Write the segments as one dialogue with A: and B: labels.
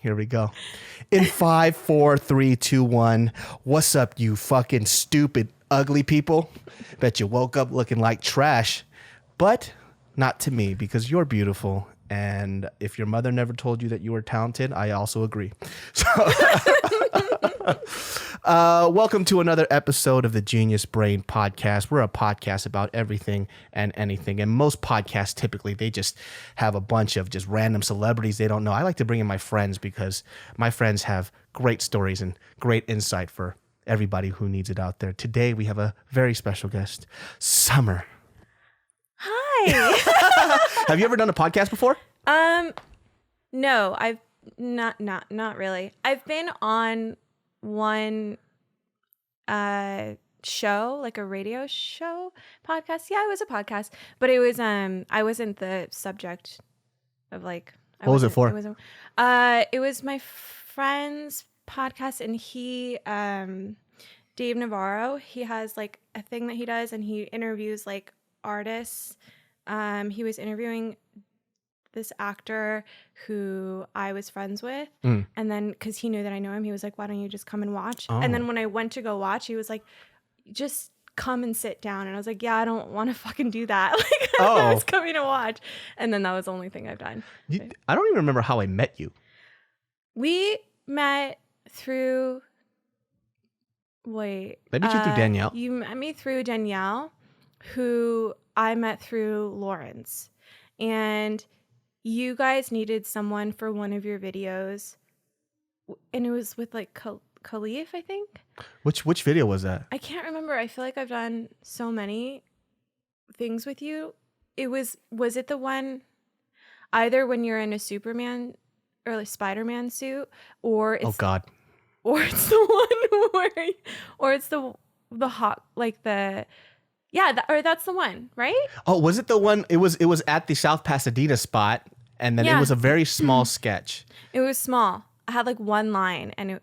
A: Here we go. In 5, 4, 3, 2, 1. What's up, you fucking stupid, ugly people? Bet you woke up looking like trash. But not to me, because you're beautiful. And if your mother never told you that you were talented, I also agree. So, welcome to another episode of the Genius Brain Podcast. We're a podcast about everything and anything. And most podcasts, typically, they just have a bunch of just random celebrities they don't know. I like to bring in my friends because my friends have great stories and great insight for everybody who needs it out there. Today, we have a very special guest, Summer.
B: Hi.
A: Have you ever done a podcast before?
B: No, I've not really. I've been on one show, like a radio show podcast. Yeah, it was a podcast, but it was I wasn't the subject of like.
A: What was it for?
B: It was my friend's podcast, and he Dave Navarro. He has like a thing that he does, and he interviews like artists. He was interviewing this actor who I was friends with. And then because he knew that I know him, he was like, why don't you just come and watch? Oh. And then when I went to go watch, he was like, just come and sit down. And I was like, yeah, I don't want to fucking do that. Like, I was coming to watch. And then that was the only thing I've done.
A: I don't even remember how I met you.
B: We met through...
A: I met you through Danielle.
B: You met me through Danielle, who I met through Lawrence. And you guys needed someone for one of your videos. And it was with like Khalif, I think.
A: Which video was that?
B: I can't remember. I feel like I've done so many things with you. Was it the one either when you're in a Superman or like Spider-Man suit, or it's,
A: oh God.
B: Or it's the one or it's the hot, like the... Yeah, that's the one, right?
A: Oh, was it the one? It was at the South Pasadena spot, and then it was a very small sketch.
B: It was small. I had like one line, and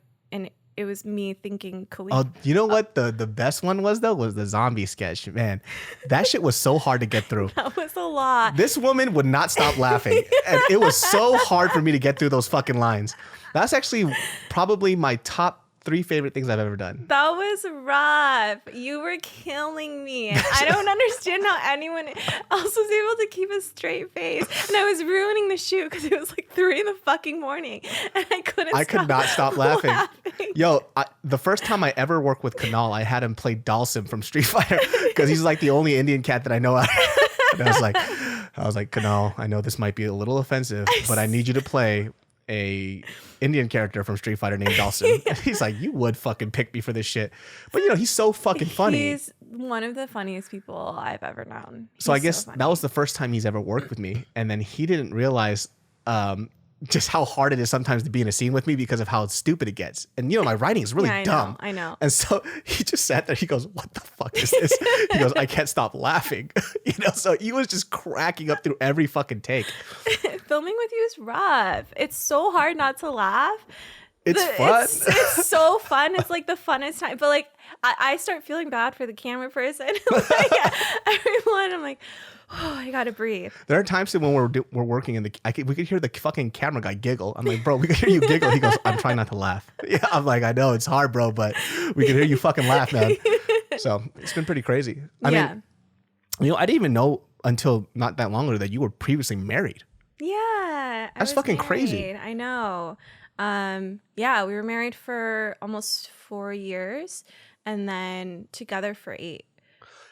B: it was me thinking Khalif.
A: Oh, you know what the best one was though? Was the zombie sketch. Man, that shit was so hard to get through.
B: That was a lot.
A: This woman would not stop laughing, and it was so hard for me to get through those fucking lines. That's actually probably my top 3 favorite things I've ever done.
B: That was rough. You were killing me. I don't understand how anyone else was able to keep a straight face. And I was ruining the shoot because it was like 3 in the morning. And I could not stop laughing.
A: Yo, the first time I ever worked with Kunal, I had him play Dalsim from Street Fighter because he's like the only Indian cat that I know. And I was like, Kunal, I know this might be a little offensive, but I need you to play a Indian character from Street Fighter named Dalsim. And he's like, you would fucking pick me for this shit. But you know, he's so fucking funny.
B: He's one of the funniest people I've ever known.
A: So I guess that was the first time he's ever worked with me. And then he didn't realize just how hard it is sometimes to be in a scene with me because of how stupid it gets. And you know, my writing is really dumb.
B: I know.
A: And so he just sat there. He goes, what the fuck is this? He goes, I can't stop laughing. You know, so he was just cracking up through every fucking take.
B: Filming with you is rough. It's so hard not to laugh.
A: It's fun.
B: It's so fun. It's like the funnest time. But like, I start feeling bad for the camera person. Like, everyone, I'm like, oh, I gotta breathe.
A: There are times when we're working and we could hear the fucking camera guy giggle. I'm like, bro, we could hear you giggle. He goes, I'm trying not to laugh. Yeah, I'm like, I know it's hard, bro, but we can hear you fucking laugh, man. So it's been pretty crazy. I mean, you know, I didn't even know until not that long ago that you were previously married.
B: Yeah,
A: that's fucking crazy.
B: I know. Yeah, we were married for almost 4 years, and then together for 8.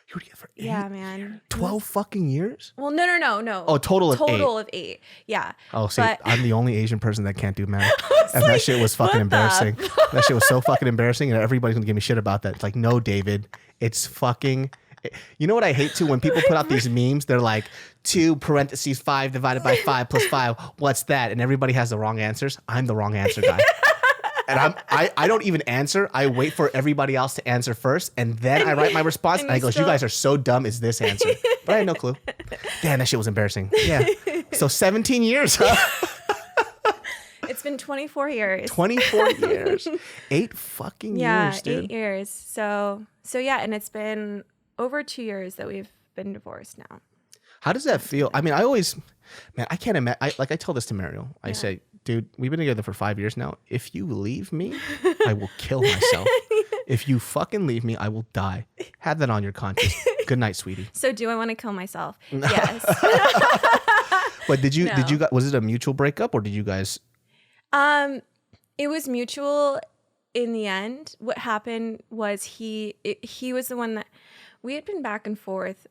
A: You were together for 8?
B: Yeah, man.
A: 12 fucking years?
B: Well, no.
A: Oh, total of 8.
B: Total of 8. Yeah.
A: Oh, see, I'm the only Asian person that can't do math. And like, that shit was fucking embarrassing. That shit was so fucking embarrassing, and everybody's gonna give me shit about that. It's like, no, David, it's fucking... You know what I hate too? When people put out these memes, they're like 2 parentheses 5 divided by 5 plus 5. What's that? And everybody has the wrong answers. I'm the wrong answer guy. And I don't even answer. I wait for everybody else to answer first, and then I write my response. And I go, you guys are so dumb. Is this answer? But I had no clue. Damn, that shit was embarrassing. Yeah. So 17 years, huh?
B: It's been 24 years.
A: 24 years. 8 fucking years, dude.
B: 8 years. So yeah, and it's been over 2 years that we've been divorced now.
A: How does that feel? I mean, I can't imagine. I tell this to Mariel. I say, dude, we've been together for 5 years now. If you leave me, I will kill myself. If you fucking leave me, I will die. Have that on your conscience. Good night, sweetie.
B: So do I want to kill myself? Yes.
A: But did you
B: No.
A: was it a mutual breakup or did you guys?
B: It was mutual in the end. What happened was he was the one that we had been back and forth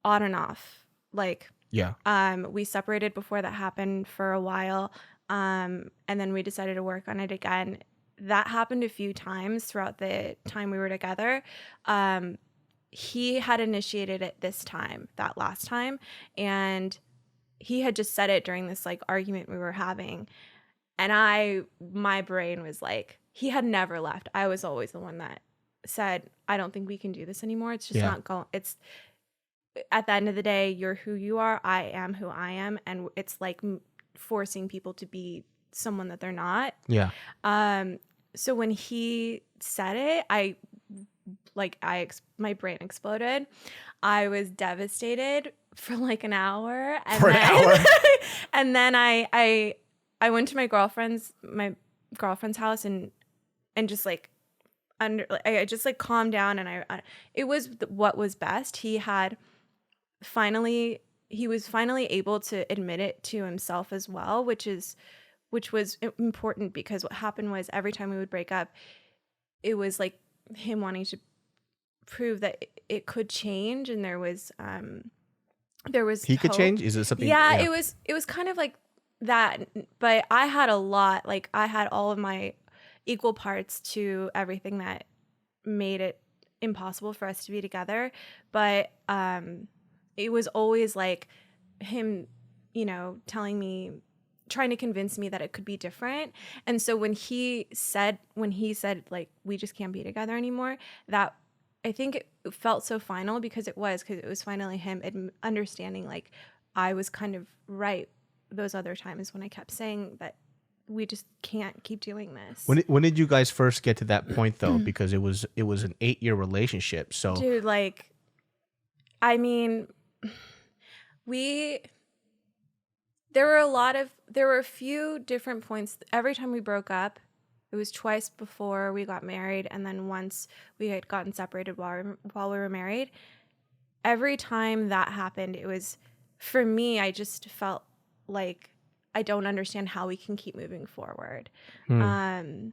B: on and off. Like,
A: Yeah.
B: we separated before that happened for a while. And then we decided to work on it again. That happened a few times throughout the time we were together. He had initiated it that last time, and he had just said it during this like argument we were having. And my brain was like, he had never left. I was always the one that said, I don't think we can do this anymore. It's just not going. It's at the end of the day, you're who you are. I am who I am. And it's like forcing people to be someone that they're not.
A: Yeah.
B: So when he said it, my brain exploded. I was devastated for like an hour. And then I went to my girlfriend's house and just like I just like calmed down, and it was what was best. He was finally able to admit it to himself as well, which was important, because what happened was every time we would break up, it was like him wanting to prove that it could change, and there was
A: he
B: hope.
A: could change. Is it something?
B: Yeah, it was kind of like that, but I had a lot. Like, I had all of my equal parts to everything that made it impossible for us to be together. But it was always like him, telling me, trying to convince me that it could be different. And so when he said like, we just can't be together anymore, that I think it felt so final, because it was finally him understanding like I was kind of right those other times when I kept saying that we just can't keep doing this.
A: When did you guys first get to that point though? Because it was an 8-year relationship. So
B: dude, like, I mean, there were a few different points. Every time we broke up, it was twice before we got married, and then once we had gotten separated while we were married. Every time that happened, it was, for me, I just felt like I don't understand how we can keep moving forward. The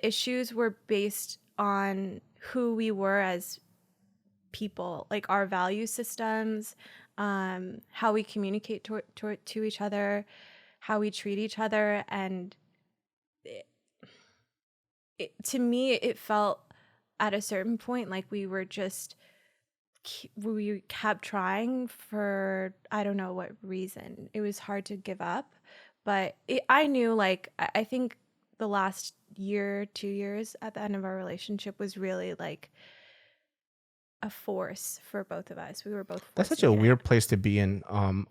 B: issues were based on who we were as people, like our value systems, how we communicate to each other, how we treat each other. And to me, it felt at a certain point like we kept trying for, I don't know what reason. It was hard to give up, but I knew, like, I think the last year, 2 years at the end of our relationship was really like a force for both of us. We were both
A: that's such
B: forcing
A: a
B: it.
A: weird place to be in,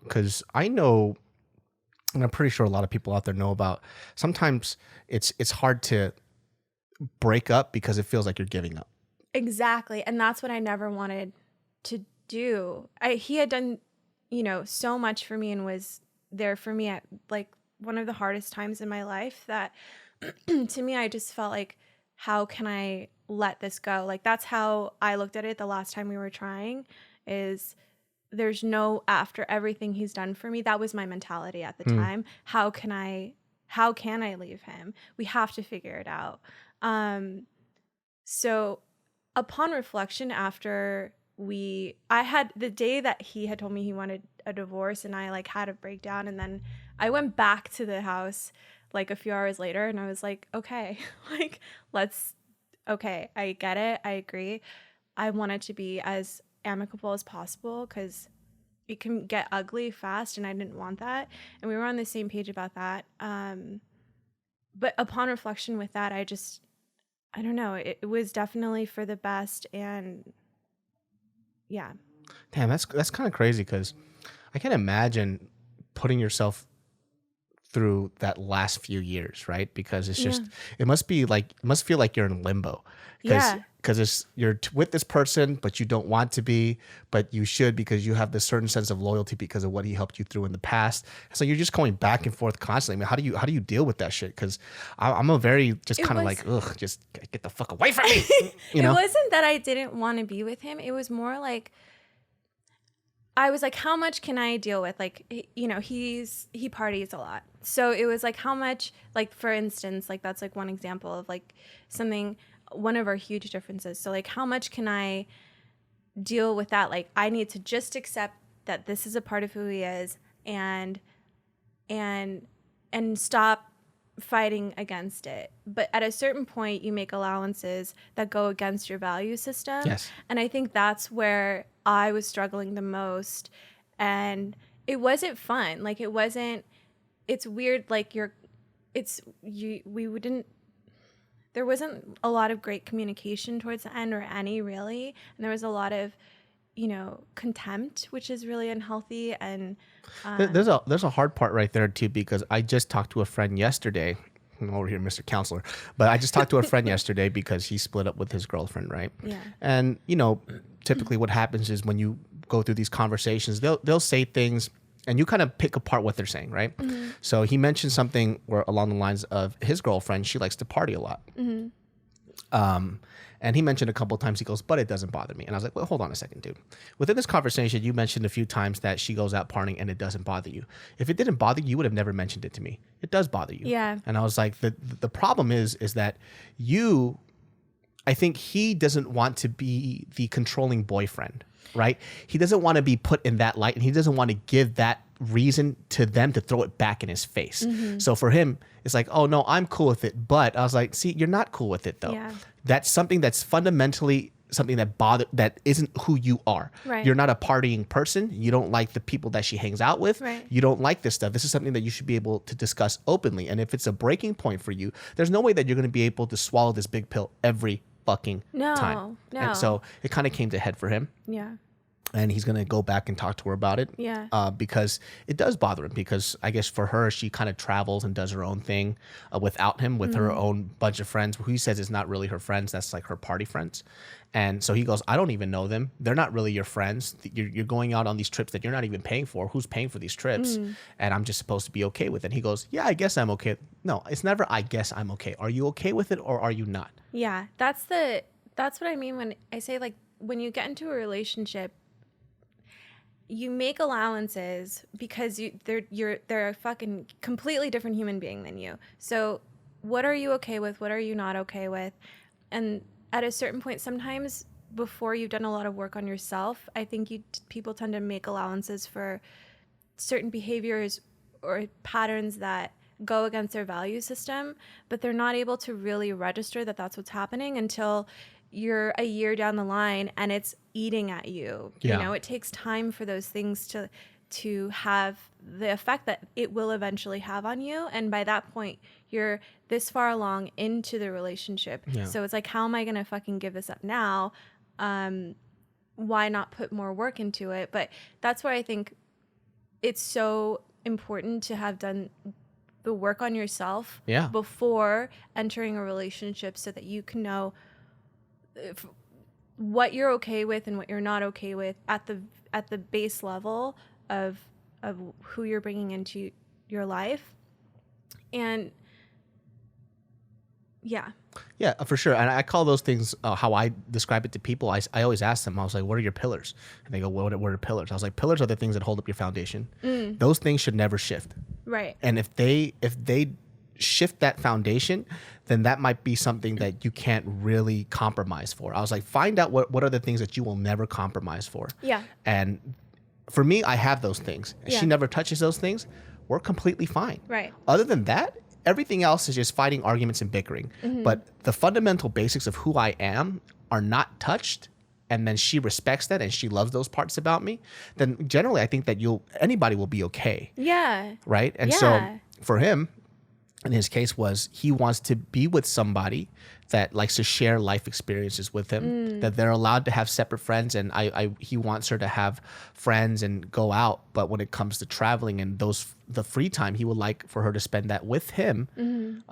A: because I know, and I'm pretty sure a lot of people out there know about, sometimes it's hard to break up because it feels like you're giving up.
B: Exactly. And that's what I never wanted to do. He had done, so much for me and was there for me at like one of the hardest times in my life, that to me, I just felt like, how can I let this go? Like, that's how I looked at it the last time we were trying, is there's no, after everything he's done for me, that was my mentality at the time. How can I leave him? We have to figure it out. So upon reflection, after I had the day that he had told me he wanted a divorce, and I like had a breakdown, and then I went back to the house like a few hours later, and I was like, okay, like, okay, I get it. I agree. I want it to be as amicable as possible, because it can get ugly fast, and I didn't want that. And we were on the same page about that. But upon reflection with that, I don't know. It was definitely for the best, and yeah.
A: Damn, that's kind of crazy, because I can't imagine putting yourself through that last few years, right? Because it's just, it must feel like you're in limbo. Because you're with this person, but you don't want to be, but you should because you have this certain sense of loyalty because of what he helped you through in the past. So you're just going back and forth constantly. I mean, how do you deal with that shit? Because I'm a very just kind of like, ugh, just get the fuck away from me. You know?
B: It wasn't that I didn't want to be with him. It was more like I was like, how much can I deal with? Like, you know, he parties a lot. So it was like, how much, like, for instance, like, that's like one example of like one of our huge differences. So like, how much can I deal with that? Like, I need to just accept that this is a part of who he is and stop fighting against it. But at a certain point, you make allowances that go against your value system.
A: Yes.
B: And I think that's where I was struggling the most. And it wasn't fun. Like, it's weird. Like there wasn't a lot of great communication towards the end, or any really. And there was a lot of, you know, contempt, which is really unhealthy. And
A: there's a hard part right there too, because I just talked to a friend yesterday. I'm over here, Mr. Counselor, but I just talked to a friend yesterday because he split up with his girlfriend, right?
B: Yeah.
A: And you know, typically what happens is when you go through these conversations, they'll say things and you kind of pick apart what they're saying, right? Mm-hmm. So he mentioned something along the lines of his girlfriend, she likes to party a lot. Mm-hmm. And he mentioned a couple of times, he goes, but it doesn't bother me. And I was like, well, hold on a second, dude. Within this conversation, you mentioned a few times that she goes out partying and it doesn't bother you. If it didn't bother you, you would have never mentioned it to me. It does bother you.
B: Yeah.
A: And I was like, the problem is that I think he doesn't want to be the controlling boyfriend, right? He doesn't want to be put in that light, and he doesn't want to give that reason to them to throw it back in his face. Mm-hmm. So for him, it's like, oh no, I'm cool with it. But I was like, see, you're not cool with it though. Yeah. That's something that's fundamentally something that isn't who you are.
B: Right.
A: You're not a partying person. You don't like the people that she hangs out with.
B: Right.
A: You don't like this stuff. This is something that you should be able to discuss openly. And if it's a breaking point for you, there's no way that you're going to be able to swallow this big pill every fucking time.
B: No.
A: And so it kind of came to head for him.
B: Yeah.
A: And he's going to go back and talk to her about it.
B: Yeah.
A: Because it does bother him, because I guess for her, she kind of travels and does her own thing without him, with her own bunch of friends who he says is not really her friends. That's like her party friends. And so he goes, I don't even know them. They're not really your friends. You're going out on these trips that you're not even paying for. Who's paying for these trips? And I'm just supposed to be okay with it. And he goes, yeah, I guess I'm okay. No, it's never, I guess I'm okay. Are you okay with it, or are you not?
B: Yeah. That's what I mean when I say, like, when you get into a relationship, you make allowances because they're a fucking completely different human being than you. So what are you okay with? What are you not okay with? And at a certain point, sometimes before you've done a lot of work on yourself, I think people tend to make allowances for certain behaviors or patterns that go against their value system, but they're not able to really register that that's what's happening until you're a year down the line and it's eating at you.
A: Yeah.
B: You know, it takes time for those things to have the effect that it will eventually have on you. And by that point, you're this far along into the relationship. Yeah. So it's like, how am I going to fucking give this up now? Why not put more work into it? But that's why I think it's so important to have done the work on yourself before entering a relationship, so that you can know what you're okay with and what you're not okay with at the base level of who you're bringing into your life. And yeah, for sure. And I call those things how I describe it to people. I always ask them, I was like, what are your pillars? And they go, what are pillars? I was like, pillars are the things that hold up your foundation. Those things should never shift. Right.
A: And if they shift that foundation, then that might be something that you can't really compromise for. I was like, find out what are the things that you will never compromise for.
B: Yeah.
A: And for me, I have those things.
B: Yeah.
A: She never touches those things. We're completely fine.
B: Right.
A: Other than that, everything else is just fighting arguments and bickering. But the fundamental basics of who I am are not touched, and then she respects that and she loves those parts about me, then generally I think that anybody will be okay.
B: Yeah.
A: Right? And so for him, in his case was he wants to be with somebody that likes to share life experiences with him, that they're allowed to have separate friends. And he wants her to have friends and go out. But when it comes to traveling and the free time, he would like for her to spend that with him.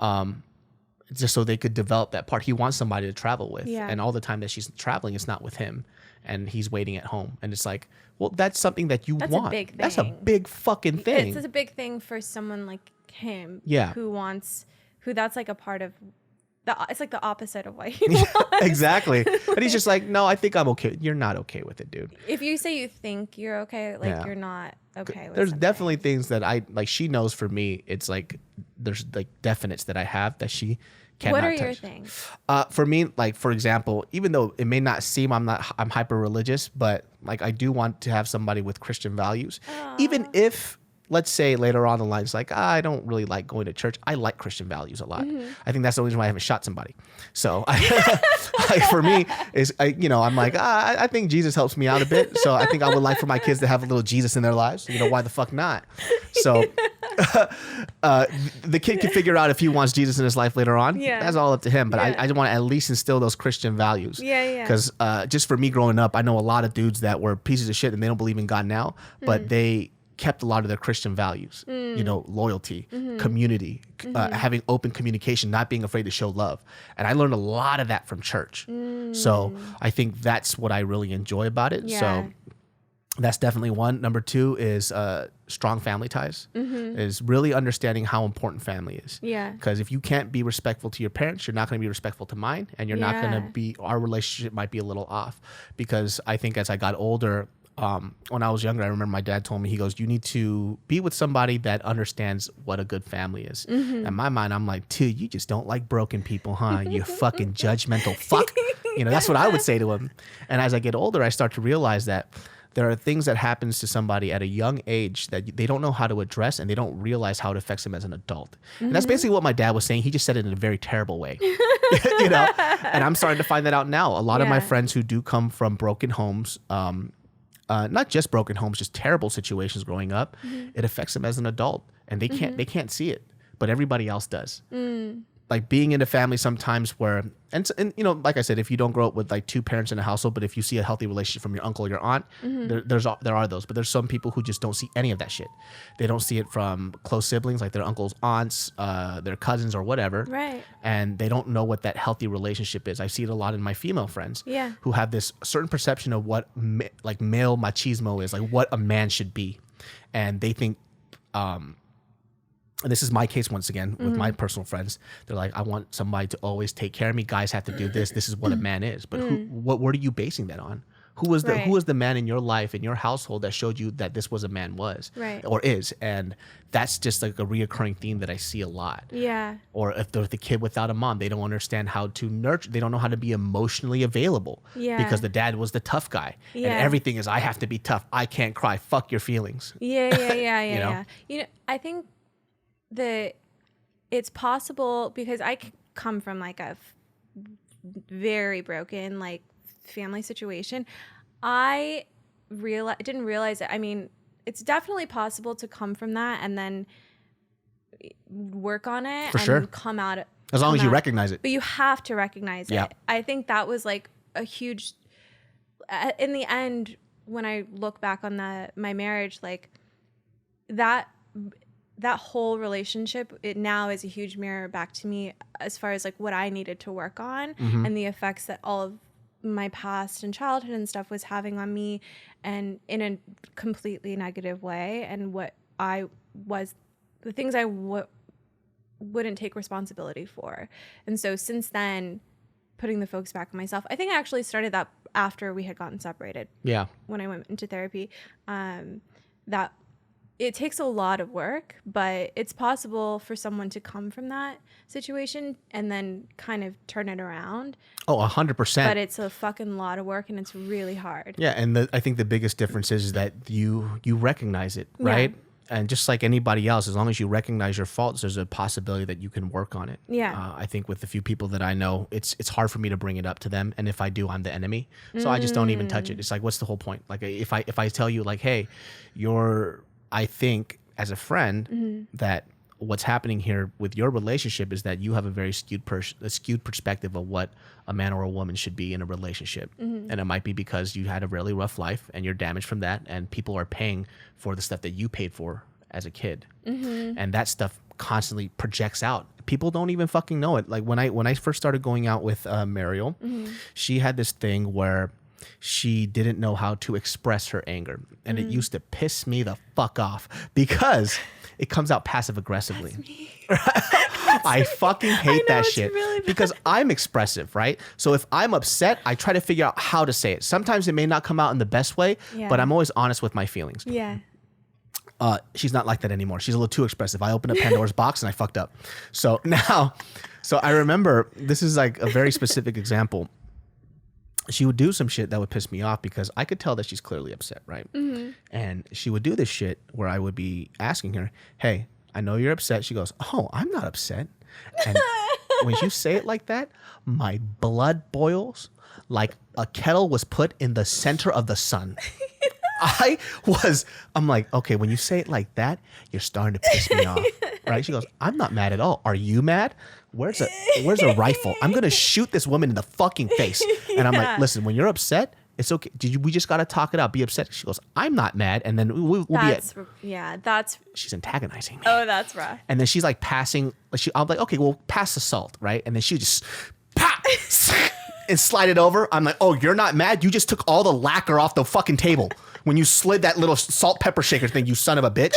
A: Just so they could develop that part. He wants somebody to travel with.
B: Yeah.
A: And all the time that she's traveling, it's not with him. And he's waiting at home. And it's like, well, that's something that you want.
B: That's a big thing.
A: That's a big fucking thing.
B: It's a big thing for someone like him.
A: Yeah.
B: Who that's like a part of, it's like the opposite of what he wants.
A: Exactly. And he's just like, no, I think I'm okay. You're not okay with it, dude.
B: If you say you think you're okay, like you're not okay with
A: There's
B: something.
A: definitely things that she knows for me, it's like, there's like definites that I have that she cannot touch.
B: What are your things?
A: For me, like, for example, even though it may not seem I'm hyper religious, but like I do want to have somebody with Christian values. Even if, let's say later on the line, it's like, I don't really like going to church. I like Christian values a lot. I think that's the only reason why I haven't shot somebody. So for me, I'm like, I think Jesus helps me out a bit. So I think I would like for my kids to have a little Jesus in their lives. Why the fuck not? So the kid can figure out if he wants Jesus in his life later on.
B: Yeah.
A: That's all up to him. But
B: Yeah.
A: I want to at least instill those Christian values.
B: Yeah.
A: Because just for me growing up, I know a lot of dudes that were pieces of shit and they don't believe in God now, but they kept a lot of their Christian values, loyalty, community, having open communication, not being afraid to show love. And I learned a lot of that from church. So I think that's what I really enjoy about it.
B: Yeah.
A: So that's definitely one. Number two is strong family ties, is really understanding how important family is.
B: Yeah.
A: Because if you can't be respectful to your parents, you're not going to be respectful to mine. And you're not going to be, our relationship might be a little off. Because I think as I got older, when I was younger, I remember my dad told me, he goes, you need to be with somebody that understands what a good family is. In my mind, I'm like, dude, you just don't like broken people, huh? You fucking judgmental fuck. That's what I would say to him. And as I get older, I start to realize that there are things that happens to somebody at a young age that they don't know how to address, and they don't realize how it affects them as an adult. And that's basically what my dad was saying. He just said it in a very terrible way. And I'm starting to find that out now. A lot of my friends who do come from broken homes, not just broken homes, just terrible situations growing up, it affects them as an adult, and they can't see it, but everybody else does. Like being in a family sometimes where, and like I said, if you don't grow up with like two parents in a household, but if you see a healthy relationship from your uncle or your aunt, there are those. But there's some people who just don't see any of that shit. They don't see it from close siblings, like their uncles, aunts, their cousins, or whatever.
B: Right.
A: And they don't know what that healthy relationship is. I see it a lot in my female friends who have this certain perception of what like male machismo is, like what a man should be. And they think, and this is my case once again with my personal friends. They're like, I want somebody to always take care of me. Guys have to do this. This is what a man is. But what are you basing that on? Who was the man in your life, in your household, that showed you that this was a man or is? And that's just like a reoccurring theme that I see a lot.
B: Yeah.
A: Or if there's the kid without a mom, they don't understand how to nurture. They don't know how to be emotionally available. Yeah. Because the dad was the tough guy. Yeah. And everything is, I have to be tough. I can't cry. Fuck your feelings.
B: Yeah. I think that it's possible because I come from like a very broken like family situation. I didn't realize it. I mean, it's definitely possible to come from that and then work on it
A: for
B: and
A: sure.
B: Come out.
A: As long as you recognize it.
B: But you have to recognize it. I think that was like a huge. In the end, when I look back on my marriage, like that whole relationship, it now is a huge mirror back to me as far as like what I needed to work on and the effects that all of my past and childhood and stuff was having on me, and in a completely negative way, and what I was, the things I wouldn't take responsibility for. And so since then, putting the focus back on myself, I think I actually started that after we had gotten separated. Yeah. When I went into therapy, that it takes a lot of work, but it's possible for someone to come from that situation and then kind of turn it around.
A: Oh, 100%.
B: But it's a fucking lot of work and it's really hard.
A: Yeah, and I think the biggest difference is that you recognize it, right? Yeah. And just like anybody else, as long as you recognize your faults, there's a possibility that you can work on it. Yeah. I think with the few people that I know, it's hard for me to bring it up to them, and if I do, I'm the enemy. So I just don't even touch it. It's like, what's the whole point? Like if I tell you like, hey, I think as a friend that what's happening here with your relationship is that you have a very skewed perspective of what a man or a woman should be in a relationship. And it might be because you had a really rough life and you're damaged from that, and people are paying for the stuff that you paid for as a kid. And that stuff constantly projects out. People don't even fucking know it. Like when I first started going out with Mariel, she had this thing where she didn't know how to express her anger. And it used to piss me the fuck off because it comes out passive aggressively. I fucking hate that shit really because I'm expressive, right? So if I'm upset, I try to figure out how to say it. Sometimes it may not come out in the best way, but I'm always honest with my feelings.
B: Yeah.
A: She's not like that anymore. She's a little too expressive. I opened up Pandora's box and I fucked up. So I remember, this is like a very specific example. She would do some shit that would piss me off because I could tell that she's clearly upset, right? And she would do this shit where I would be asking her, hey, I know you're upset. She goes, oh, I'm not upset. And when you say it like that, my blood boils like a kettle was put in the center of the sun. I'm like, okay, when you say it like that, you're starting to piss me off, right? She goes, I'm not mad at all. Are you mad? Where's a rifle? I'm going to shoot this woman in the fucking face. And I'm like, listen, when you're upset, it's okay. We just got to talk it out. Be upset. She goes, I'm not mad. And then we'll be at.
B: Yeah, that's.
A: She's antagonizing me.
B: Oh, that's rough.
A: And then she's like passing. I'm like, okay, well, pass the salt, right? And then she just pop and slide it over. I'm like, oh, you're not mad? You just took all the lacquer off the fucking table when you slid that little salt pepper shaker thing, you son of a bitch.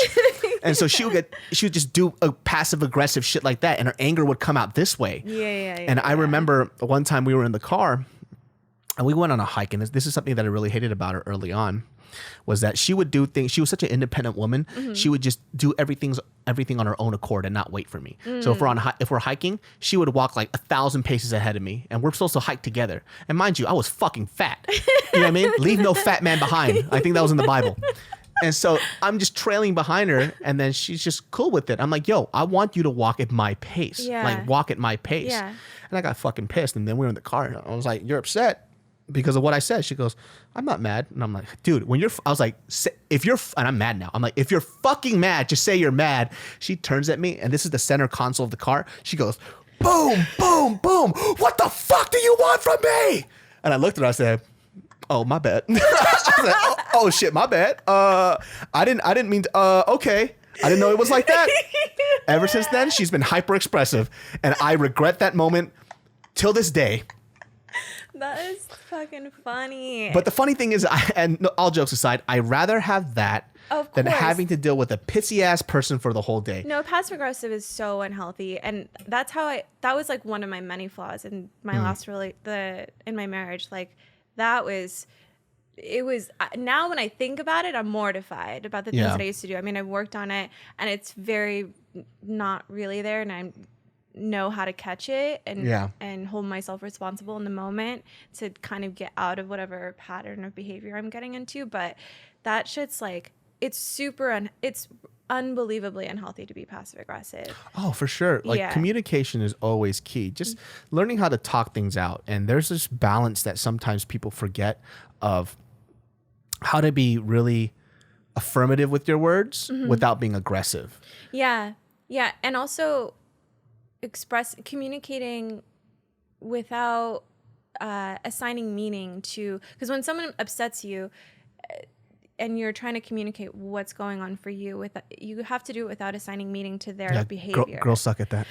A: And so she would just do a passive aggressive shit like that, and her anger would come out this way. Yeah. And I remember one time we were in the car and we went on a hike, and this is something that I really hated about her early on, was that she would do things. She was such an independent woman. She would just do everything on her own accord and not wait for me. So if we're hiking, she would walk like 1,000 paces ahead of me, and we're supposed to hike together. And mind you, I was fucking fat. You know what I mean? Leave no fat man behind. I think that was in the Bible. And so I'm just trailing behind her, and then she's just cool with it. I'm like, yo, I want you to walk at my pace. Yeah. Like, walk at my pace. Yeah. And I got fucking pissed. And then we were in the car, and I was like, you're upset because of what I said. She goes, I'm not mad. And I'm like, dude, I was like, and I'm mad now. I'm like, if you're fucking mad, just say you're mad. She turns at me, and this is the center console of the car. She goes, boom, boom, boom. What the fuck do you want from me? And I looked at her, I said, oh, my bad. I was like, oh shit, my bad. I didn't mean to, okay. I didn't know it was like that. Ever since then, she's been hyper expressive, and I regret that moment till this day.
B: That is fucking funny.
A: But the funny thing is, all jokes aside, I'd rather have that than having to deal with a pissy ass person for the whole day.
B: No, passive aggressive is so unhealthy, and that's how that was like one of my many flaws in my last in my marriage. Like it was now when I think about it, I'm mortified about the things that I used to do. I mean, I've worked on it, and it's very not really there, and I know how to catch it and hold myself responsible in the moment to kind of get out of whatever pattern of behavior I'm getting into. But that shit's like, it's unbelievably unhealthy to be passive aggressive.
A: Oh, for sure. Like communication is always key. Just learning how to talk things out. And there's this balance that sometimes people forget of how to be really affirmative with your words without being aggressive.
B: Yeah. Yeah. And also communicating without assigning meaning to, because when someone upsets you and you're trying to communicate what's going on for you, you have to do it without assigning meaning to their behavior.
A: Girls suck at that.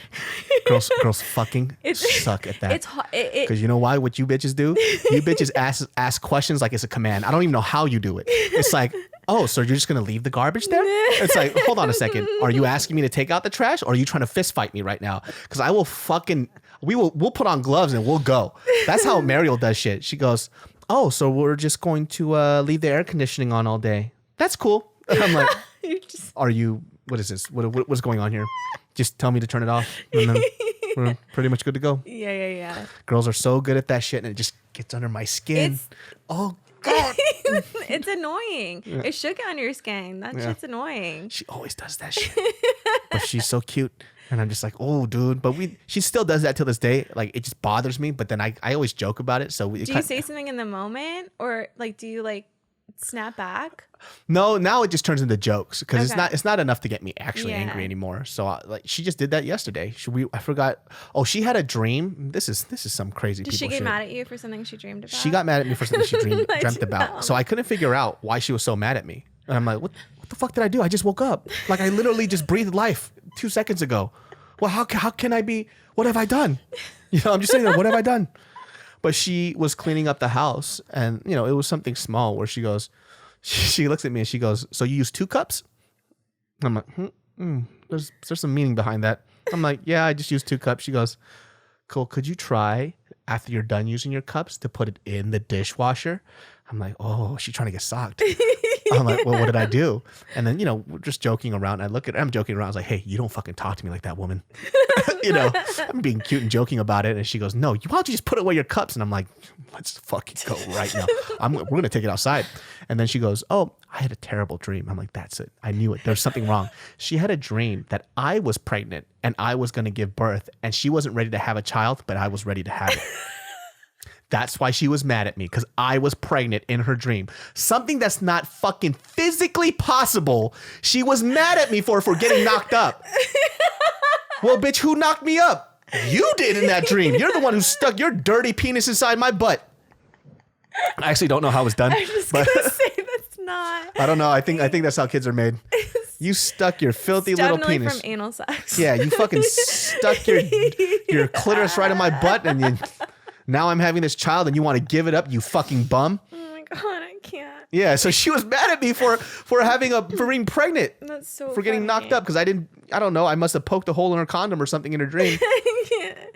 A: girls fucking suck at that.
B: It's hard.
A: Because you know why? What you bitches do? You bitches ask questions like it's a command. I don't even know how you do it. It's like, oh, so you're just going to leave the garbage there? It's like, hold on a second. Are you asking me to take out the trash, or are you trying to fist fight me right now? Because I will we'll put on gloves and we'll go. That's how Mariel does shit. She goes, oh, so we're just going to leave the air conditioning on all day. That's cool. And I'm like, what is this? What's going on here? Just tell me to turn it off, and then we're pretty much good to go.
B: Yeah.
A: Girls are so good at that shit, and it just gets under my skin. Oh, God.
B: It's annoying. Yeah. It should get on your skin. That shit's annoying.
A: She always does that shit. But she's so cute. And I'm just like, oh, dude. But she still does that till this day. Like, it just bothers me. But then I always joke about it. So
B: do you say something in the moment? Or, like, do you, like, snap back?
A: No, now it just turns into jokes because
B: Okay.
A: it's not enough to get me actually angry anymore. So like she just did that yesterday. I forgot. Oh, she had a dream. This is some crazy.
B: Did
A: people
B: she get
A: shit.
B: mad at you for something she dreamed about?
A: She got mad at me for something she dreamt about.
B: know.
A: So I couldn't figure out why she was so mad at me. And I'm like, what the fuck did I do? I just woke up. Like I literally just breathed life 2 seconds ago. Well, how can I be? What have I done? You know, I'm just saying, what have I done? But she was cleaning up the house, and you know, it was something small where she goes, she looks at me and she goes, "So you use 2 cups?" I'm like, there's some meaning behind that. I'm like, yeah, I just use 2 cups. She goes, cool. Could you try after you're done using your cups to put it in the dishwasher? I'm like, oh, she's trying to get socked. I'm like, well, what did I do? And then, you know, we're just joking around. I look at her, I'm joking around. I was like, hey, you don't fucking talk to me like that, woman. You know, I'm being cute and joking about it. And she goes, no, why don't you just put away your cups? And I'm like, let's fucking go right now. We're going to take it outside. And then she goes, oh, I had a terrible dream. I'm like, that's it. I knew it. There's something wrong. She had a dream that I was pregnant and I was going to give birth and she wasn't ready to have a child, but I was ready to have it. That's why she was mad at me, because I was pregnant in her dream. Something that's not fucking physically possible. She was mad at me for getting knocked up. Well, bitch, who knocked me up? You did in that dream. You're the one who stuck your dirty penis inside my butt. I actually don't know how it was done.
B: I was just going to say that's not.
A: I don't know. I think that's how kids are made. You stuck your filthy little
B: Definitely
A: penis.
B: from anal sex.
A: Yeah, you fucking stuck your clitoris right in my butt, and you... Now I'm having this child and you want to give it up, you fucking bum.
B: Oh my God, I can't.
A: Yeah, so she was mad at me for being pregnant.
B: That's so
A: For getting
B: funny.
A: knocked up because I don't know, I must have poked a hole in her condom or something in her dream.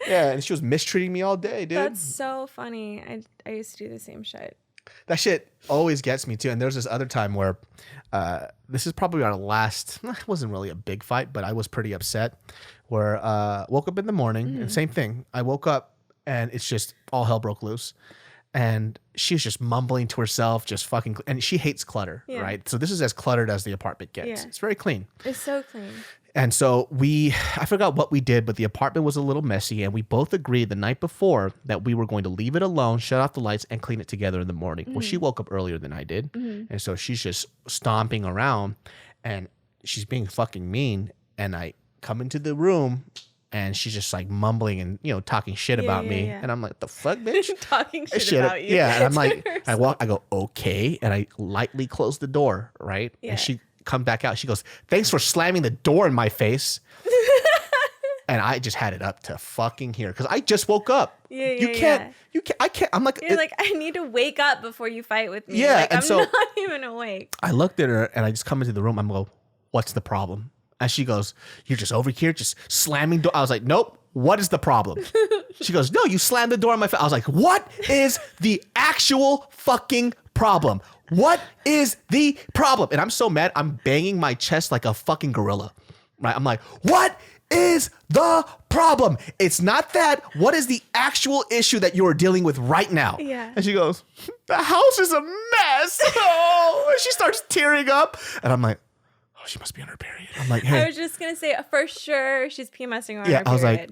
A: Yeah, and she was mistreating me all day, dude.
B: That's so funny. I used to do the same shit.
A: That shit always gets me too. And there's this other time where this is probably our last, it wasn't really a big fight, but I was pretty upset, where woke up in the morning and same thing. I woke up and it's just all hell broke loose. And she's just mumbling to herself, just fucking, and she hates clutter, right? So this is as cluttered as the apartment gets.
B: Yeah.
A: It's very clean.
B: It's so clean.
A: And so I forgot what we did, but the apartment was a little messy. And we both agreed the night before that we were going to leave it alone, shut off the lights, and clean it together in the morning. Well, she woke up earlier than I did. And so she's just stomping around and she's being fucking mean. And I come into the room and she's just like mumbling and, you know, talking shit about me.
B: Yeah.
A: And I'm like, the fuck, bitch?
B: Talking shit about you.
A: Yeah. And I'm like, I go, okay. And I lightly close the door, right?
B: Yeah.
A: And she comes back out. She goes, thanks for slamming the door in my face. And I just had it up to fucking here because I just woke up. You can't. I can't. I'm like,
B: you're like, I need to wake up before you fight with me.
A: Yeah.
B: Like,
A: And
B: I'm
A: so
B: not even awake.
A: I looked at her and I just come into the room. I'm go, what's the problem? And she goes, you're just over here, just slamming door. I was like, nope. What is the problem? She goes, no, you slammed the door in my face. I was like, what is the actual fucking problem? What is the problem? And I'm so mad. I'm banging my chest like a fucking gorilla. Right? I'm like, what is the problem? It's not that. What is the actual issue that you are dealing with right now?
B: Yeah.
A: And she goes, the house is a mess. Oh. And she starts tearing up. And I'm like, oh, she must be on her period. I'm like, hey.
B: I was just going to say, for sure, she's PMSing on her period.
A: I was like,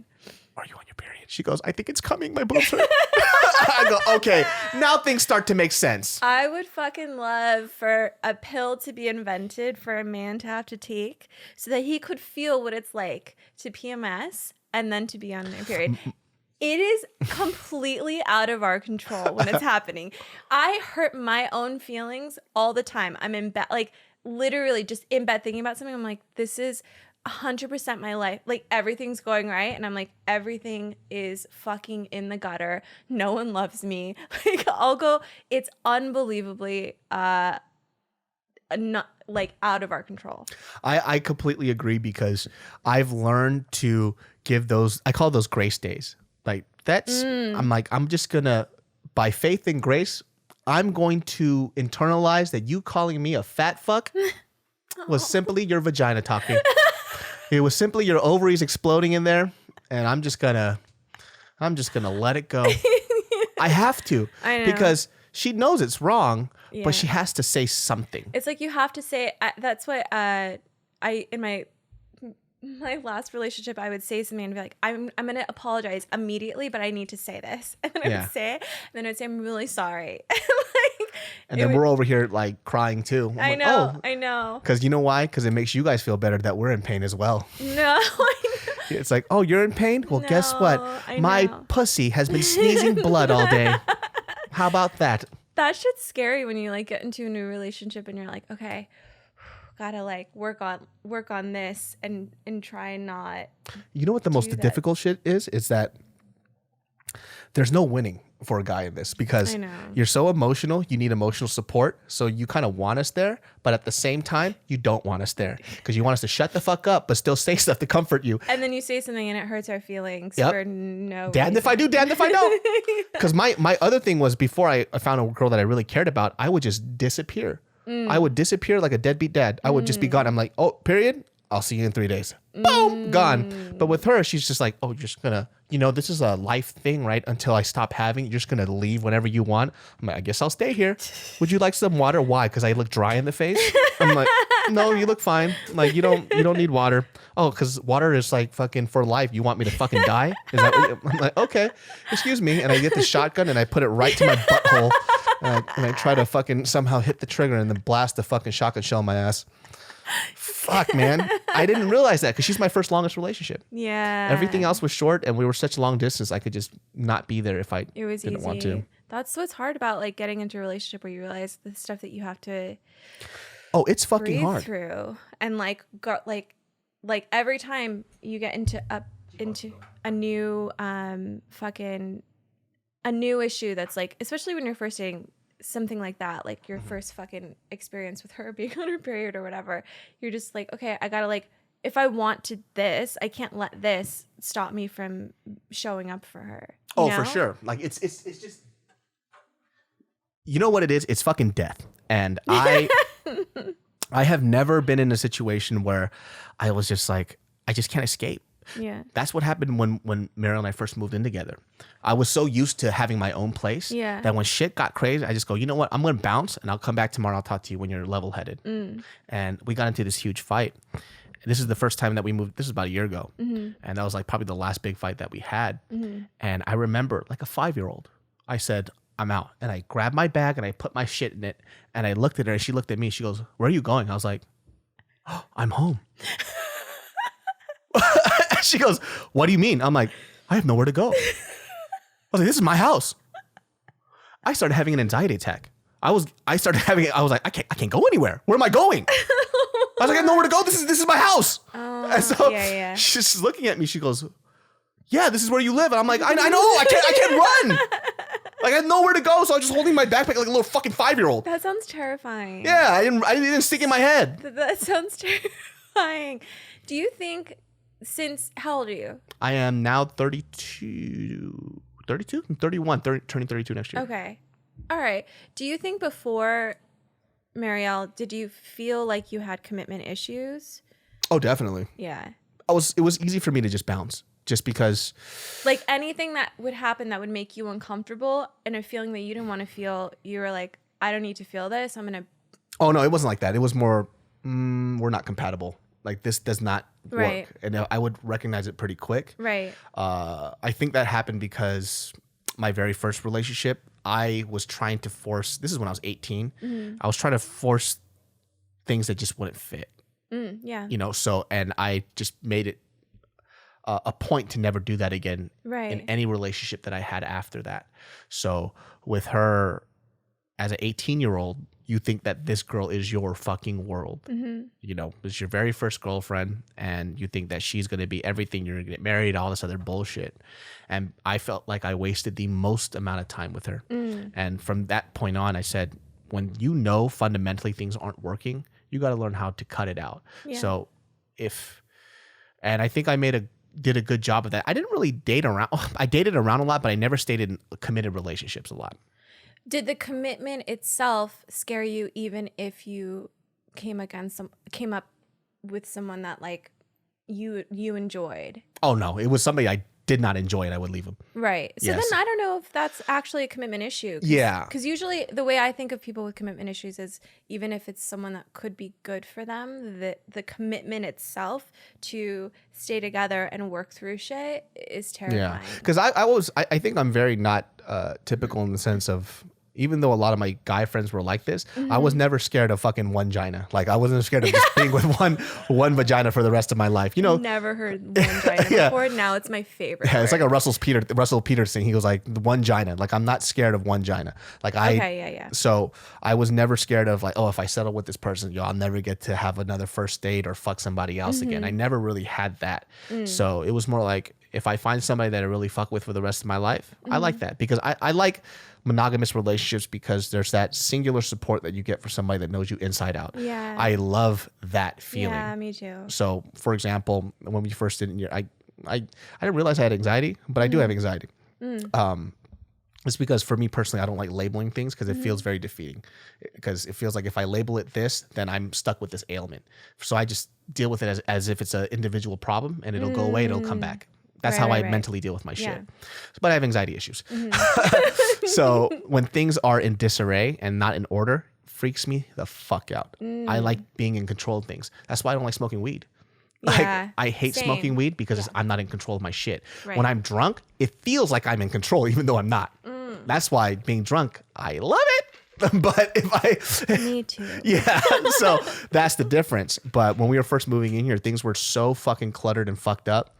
A: are you on your period? She goes, I think it's coming. My boobs hurt. I go, okay. Now things start to make sense.
B: I would fucking love for a pill to be invented for a man to have to take so that he could feel what it's like to PMS and then to be on their period. It is completely out of our control when it's happening. I hurt my own feelings all the time. I'm in bed, like literally just in bed thinking about something. I'm like, this is 100% my life. Like everything's going right. And I'm like, everything is fucking in the gutter. No one loves me. Like I'll go, it's unbelievably not like out of our control.
A: I completely agree because I've learned to give those, I call those grace days. Like that's, I'm like, I'm just gonna, by faith and grace, I'm going to internalize that you calling me a fat fuck was simply your vagina talking. It was simply your ovaries exploding in there, and I'm just gonna let it go. I have to.
B: I know.
A: Because she knows it's wrong,
B: Yeah.
A: but she has to say something.
B: It's like you have to say, that's what I in my last relationship, I would say something and be like, I'm going to apologize immediately, but I need to say this. And then I would say it, and then I would say, I'm really sorry.
A: And then we're over here like crying too.
B: I
A: like,
B: know.
A: oh.
B: I know.
A: Because you know why? Because it makes you guys feel better that we're in pain as well.
B: No.
A: It's like, oh, you're in pain? Well, guess what? My pussy has been sneezing blood all day. How about that?
B: That shit's scary when you like get into a new relationship and you're like, okay, gotta like work on this and try and not.
A: You know what the most difficult shit is? Is that there's no winning for a guy in this because you're so emotional. You need emotional support. So you kind of want us there, but at the same time, you don't want us there because you want us to shut the fuck up, but still say stuff to comfort you.
B: And then you say something and it hurts our feelings for no
A: damned
B: reason.
A: If I do, damned if I don't. Because my other thing was before I found a girl that I really cared about, I would just disappear. I would disappear like a deadbeat dad. I would just be gone. I'm like, oh, period. I'll see you in 3 days. Boom, gone. But with her, she's just like, oh, you're just gonna, this is a life thing, right? Until I stop having, you're just gonna leave whenever you want. I'm like, I guess I'll stay here. Would you like some water? Why? Because I look dry in the face. I'm like, no, you look fine. Like you don't need water. Oh, because water is like fucking for life. You want me to fucking die? Is that what I'm like, okay, excuse me. And I get the shotgun and I put it right to my butthole. And I try to fucking somehow hit the trigger and then blast the fucking shotgun shell in my ass. Fuck, man. I didn't realize that because she's my first longest relationship.
B: Yeah.
A: Everything else was short and we were such long distance. I could just not be there if I didn't want to.
B: That's what's hard about like getting into a relationship where you realize the stuff that you have to
A: it's fucking hard
B: through. And like go, like every time you get into a new a new issue that's like, especially when you're first dating, something like that, like your first fucking experience with her being on her period or whatever, you're just like, okay, I gotta like, if I want to this, I can't let this stop me from showing up for her. You know?
A: For sure. Like it's just, you know what it is? It's fucking death. And I have never been in a situation where I was just like, I just can't escape.
B: Yeah.
A: That's what happened when Meryl and I first moved in together. I was so used to having my own place that when shit got crazy, I just go, you know what? I'm going to bounce and I'll come back tomorrow. I'll talk to you when you're level-headed. And we got into this huge fight. This is the first time that we moved. This is about a year ago. And that was like probably the last big fight that we had. And I remember like a 5-year-old, I said, I'm out. And I grabbed my bag and I put my shit in it. And I looked at her and she looked at me. She goes, where are you going? I was like, oh, I'm home. She goes, what do you mean? I'm like, I have nowhere to go. I was like, this is my house. I started having an anxiety attack. I was like, I can't go anywhere. Where am I going? I was like, I have nowhere to go. This is my house. And so she's looking at me. She goes, yeah, this is where you live. And I'm like, I know. I can't run. Like I had nowhere to go. So I was just holding my backpack like a little fucking 5-year-old.
B: That sounds terrifying.
A: Yeah, I didn't stick in my head.
B: That sounds terrifying. Do you think how old are you? I
A: am now 32. 32? I'm 31, turning 32 next year.
B: Okay. All right. Do you think before Marielle, did you feel like you had commitment issues?
A: Oh, definitely.
B: Yeah.
A: It was easy for me to just bounce just because.
B: Like anything that would happen that would make you uncomfortable and a feeling that you didn't want to feel, you were like, I don't need to feel this. I'm going to.
A: Oh, no, it wasn't like that. It was more, we're not compatible. Like this does not work. And I would recognize it pretty quick.
B: Right.
A: I think that happened because my very first relationship, I was trying to force, this is when I was 18. I was trying to force things that just wouldn't fit.
B: Yeah.
A: And I just made it a point to never do that again in any relationship that I had after that. So with her as an 18-year-old, you think that this girl is your fucking world. It's your very first girlfriend and you think that she's going to be everything. You're going to get married, all this other bullshit. And I felt like I wasted the most amount of time with her. And from that point on, I said, when fundamentally things aren't working, you got to learn how to cut it out. Yeah. So and I think I did a good job of that. I didn't really date around. I dated around a lot, but I never stayed in committed relationships a lot.
B: Did the commitment itself scare you even if you came up with someone that like you enjoyed? Oh no, it was somebody I did not enjoy and I would leave them. Right. So then I don't know if that's actually a commitment issue. Yeah. Because usually the way I think of people with commitment issues is even if it's someone that could be good for them, the commitment itself to stay together and work through shit is terrifying. Yeah. Because I think I'm very not typical in the sense of,
A: even though a lot of my guy friends were like this, I was never scared of fucking one vagina. Like I wasn't scared of just being with one vagina for the rest of my life. You know,
B: Never heard one vagina before. Now it's my favorite.
A: yeah, it's
B: word.
A: like a Russell Peters thing. He goes like one vagina. Like I'm not scared of one vagina. Like So I was never scared of like, oh, if I settle with this person, I'll never get to have another first date or fuck somebody else again. I never really had that. So it was more like if I find somebody that I really fuck with for the rest of my life, I like that because I like monogamous relationships because there's that singular support that you get for somebody that knows you inside out.
B: Yeah.
A: I love that feeling.
B: Yeah, me too.
A: So, for example, when we first did it, I didn't realize I had anxiety, but I do have anxiety. It's because for me personally, I don't like labeling things because it feels very defeating. Because it feels like if I label it this, then I'm stuck with this ailment. So I just deal with it as if it's an individual problem, and it'll go away and it'll come back. That's how I mentally deal with my shit. But I have anxiety issues. So when things are in disarray and not in order, freaks me the fuck out. I like being in control of things. That's why I don't like smoking weed.
B: Yeah,
A: I hate smoking weed because I'm not in control of my shit.
B: Right.
A: When I'm drunk, it feels like I'm in control even though I'm not. That's why being drunk, I love it. But if
B: Me too.
A: yeah, so that's the difference. But when we were first moving in here, things were so fucking cluttered and fucked up.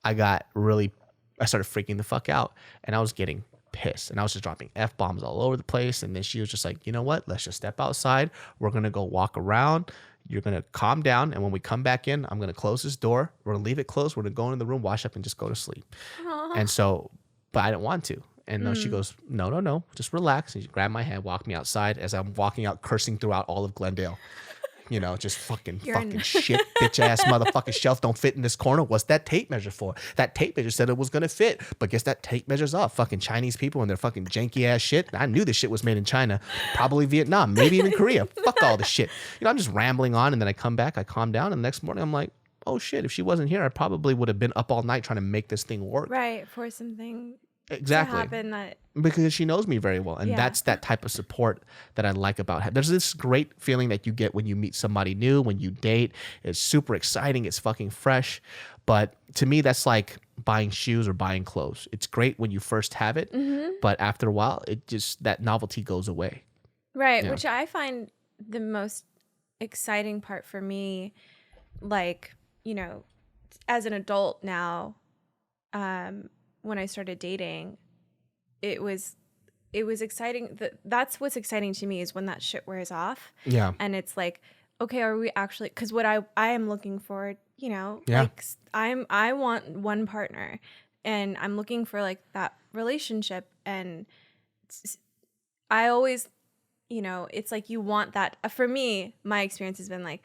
A: I started freaking the fuck out, and I was getting pissed, and I was just dropping F-bombs all over the place. And then she was just like, you know what? Let's just step outside. We're going to go walk around. You're going to calm down. And when we come back in, I'm going to close this door. We're going to leave it closed. We're going to go into the room, wash up, and just go to sleep. And so, but I didn't want to. And no, she goes, no, just relax. And she grabbed my hand, walked me outside as I'm walking out, cursing throughout all of Glendale. You know, just fucking shit, bitch ass motherfucking shelf don't fit in this corner. What's that tape measure for? That tape measure said it was gonna fit, but guess that tape measure's off. Fucking Chinese people and their fucking janky ass shit. I knew this shit was made in China, probably Vietnam, maybe even Korea. Fuck all this shit. You know, I'm just rambling on, and then I come back, I calm down, and the next morning I'm like, oh shit, if she wasn't here, I probably would have been up all night trying to make this thing work.
B: Right, for something
A: Exactly.
B: to happen that
A: Because she knows me very well. And that's that type of support that I like about her. There's this great feeling that you get when you meet somebody new, when you date. It's super exciting. It's fucking fresh. But to me, that's like buying shoes or buying clothes. It's great when you first have it. But after a while, that novelty goes away.
B: Right,
A: Yeah.
B: which I find the most exciting part for me, like, you know, as an adult now, when I started dating, it was exciting. That's what's exciting to me is when that shit wears off.
A: Yeah.
B: And it's like, okay, are we actually, because what I am looking for, you know,
A: Yeah.
B: like I want one partner, and I'm looking for like that relationship. And I always, you know, it's like you want that. For me, my experience has been like,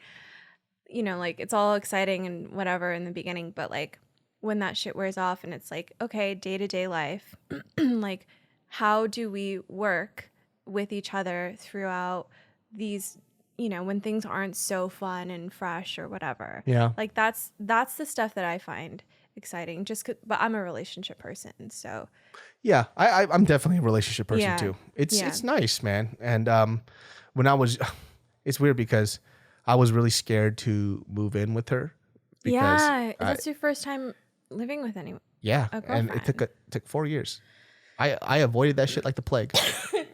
B: you know, like it's all exciting and whatever in the beginning, but like when that shit wears off and it's like, okay, day-to-day life, like how do we work with each other throughout these, you know, when things aren't so fun and fresh or whatever.
A: Yeah.
B: Like that's the stuff that I find exciting, but I'm a relationship person, so
A: Yeah, I'm definitely a relationship person
B: Yeah.
A: too. It's
B: Yeah.
A: it's nice, man. And when I was, it's weird because I was really scared to move in with her. Because
B: yeah, that's your first time living with anyone.
A: yeah,
B: a
A: and it
B: girlfriend.
A: took 4 years. I avoided that shit like the plague.